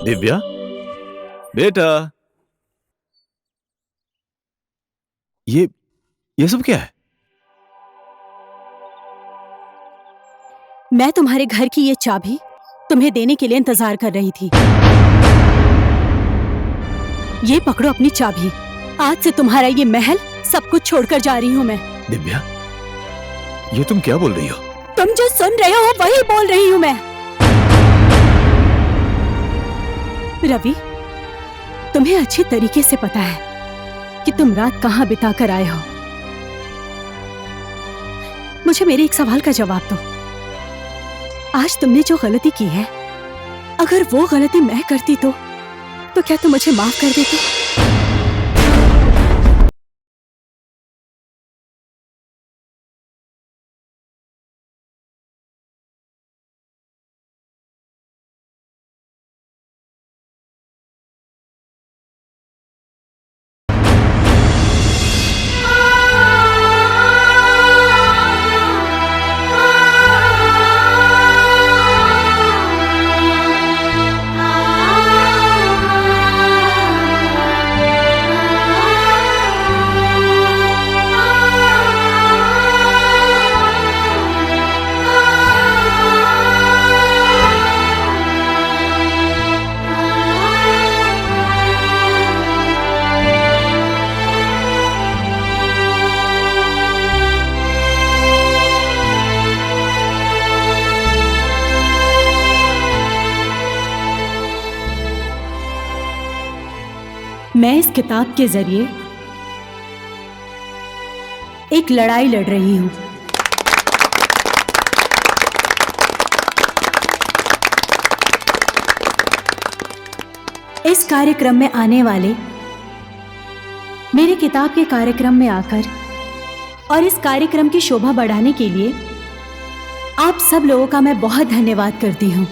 B: दिव्या, बेटा, ये सब क्या है?
A: मैं तुम्हारे घर की ये चाबी तुम्हें देने के लिए इंतजार कर रही थी। ये पकड़ो अपनी चाबी। आज से तुम्हारा ये महल सब कुछ छोड़कर जा रही हूँ मैं।
B: दिव्या, ये तुम क्या बोल रही हो?
A: तुम जो सुन रहे हो वही बोल रही हूँ मैं। रवि, तुम्हें अच्छी तरीके से पता है कि तुम रात कहाँ बिता कर आए हो। मुझे मेरे एक सवाल का जवाब दो। आज तुमने जो गलती की है, अगर वो गलती मैं करती तो क्या तुम मुझे माफ कर देती? मैं इस किताब के जरिए एक लड़ाई लड़ रही हूं। इस कार्यक्रम में आने वाले, मेरे किताब के कार्यक्रम में आकर और इस कार्यक्रम की शोभा बढ़ाने के लिए आप सब लोगों का मैं बहुत धन्यवाद करती हूं।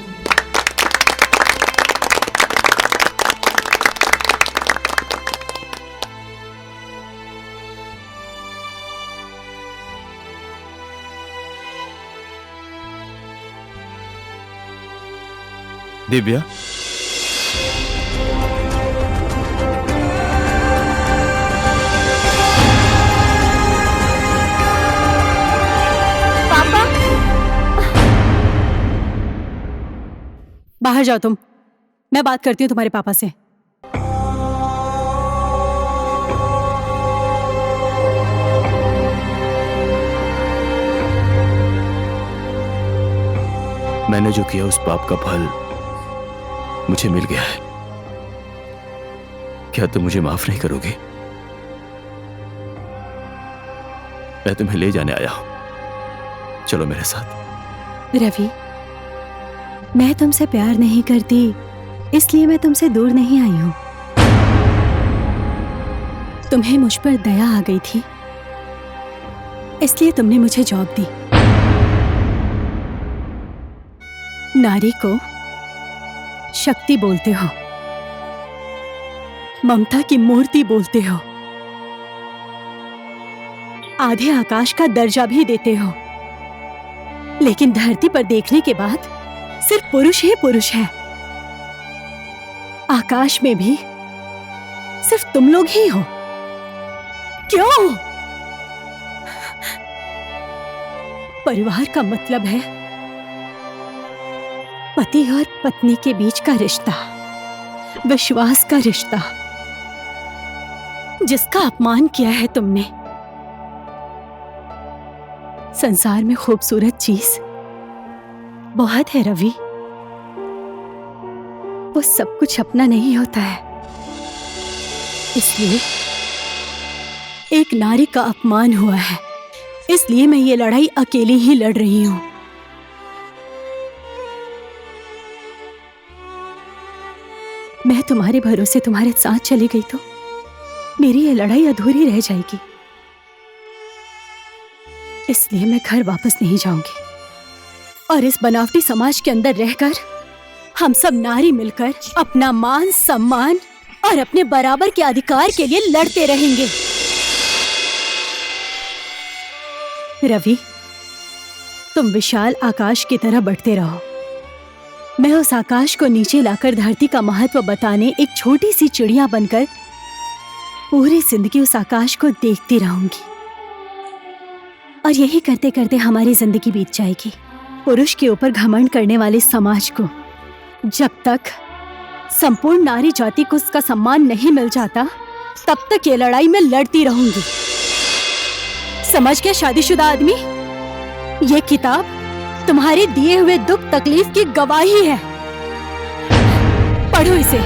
B: दिव्या,
C: पापा,
A: बाहर जाओ तुम। मैं बात करती हूँ तुम्हारे पापा से।
B: मैंने जो किया उस पाप का फल मुझे मिल गया है। क्या तुम मुझे माफ नहीं करोगे? मैं तुम्हें ले जाने आया हूं, चलो मेरे साथ।
A: रवि, मैं तुमसे प्यार नहीं करती, इसलिए मैं तुमसे दूर नहीं आई हूं। तुम्हें मुझ पर दया आ गई थी, इसलिए तुमने मुझे जॉब दी। नारी को शक्ति बोलते हो, ममता की मूर्ति बोलते हो, आधे आकाश का दर्जा भी देते हो, लेकिन धरती पर देखने के बाद सिर्फ पुरुष ही पुरुष है। आकाश में भी सिर्फ तुम लोग ही हो। क्यों? परिवार का मतलब है पति और पत्नी के बीच का रिश्ता, विश्वास का रिश्ता, जिसका अपमान किया है तुमने। संसार में खूबसूरत चीज बहुत है रवि, वो सब कुछ अपना नहीं होता है। इसलिए एक नारी का अपमान हुआ है, इसलिए मैं ये लड़ाई अकेली ही लड़ रही हूं। मैं तुम्हारे भरोसे तुम्हारे साथ चली गई तो मेरी ये लड़ाई अधूरी रह जाएगी। इसलिए मैं घर वापस नहीं जाऊंगी और इस बनावटी समाज के अंदर रहकर हम सब नारी मिलकर अपना मान सम्मान और अपने बराबर के अधिकार के लिए लड़ते रहेंगे। रवि, तुम विशाल आकाश की तरह बढ़ते रहो मैं उस आकाश को नीचे लाकर धरती का महत्व बताने एक छोटी सी चिड़िया बनकर पूरी जिंदगी उस आकाश को देखती रहूंगी। और यही करते करते हमारी जिंदगी बीत जाएगी। पुरुष के ऊपर घमंड करने वाले समाज को जब तक संपूर्ण नारी जाति को उसका सम्मान नहीं मिल जाता, तब तक ये लड़ाई मैं लड़ती रहूंगी। समझ गया शादीशुदा आदमी? ये किताब तुम्हारे दिए हुए दुख तकलीफ की गवाही है। पढ़ो इसे।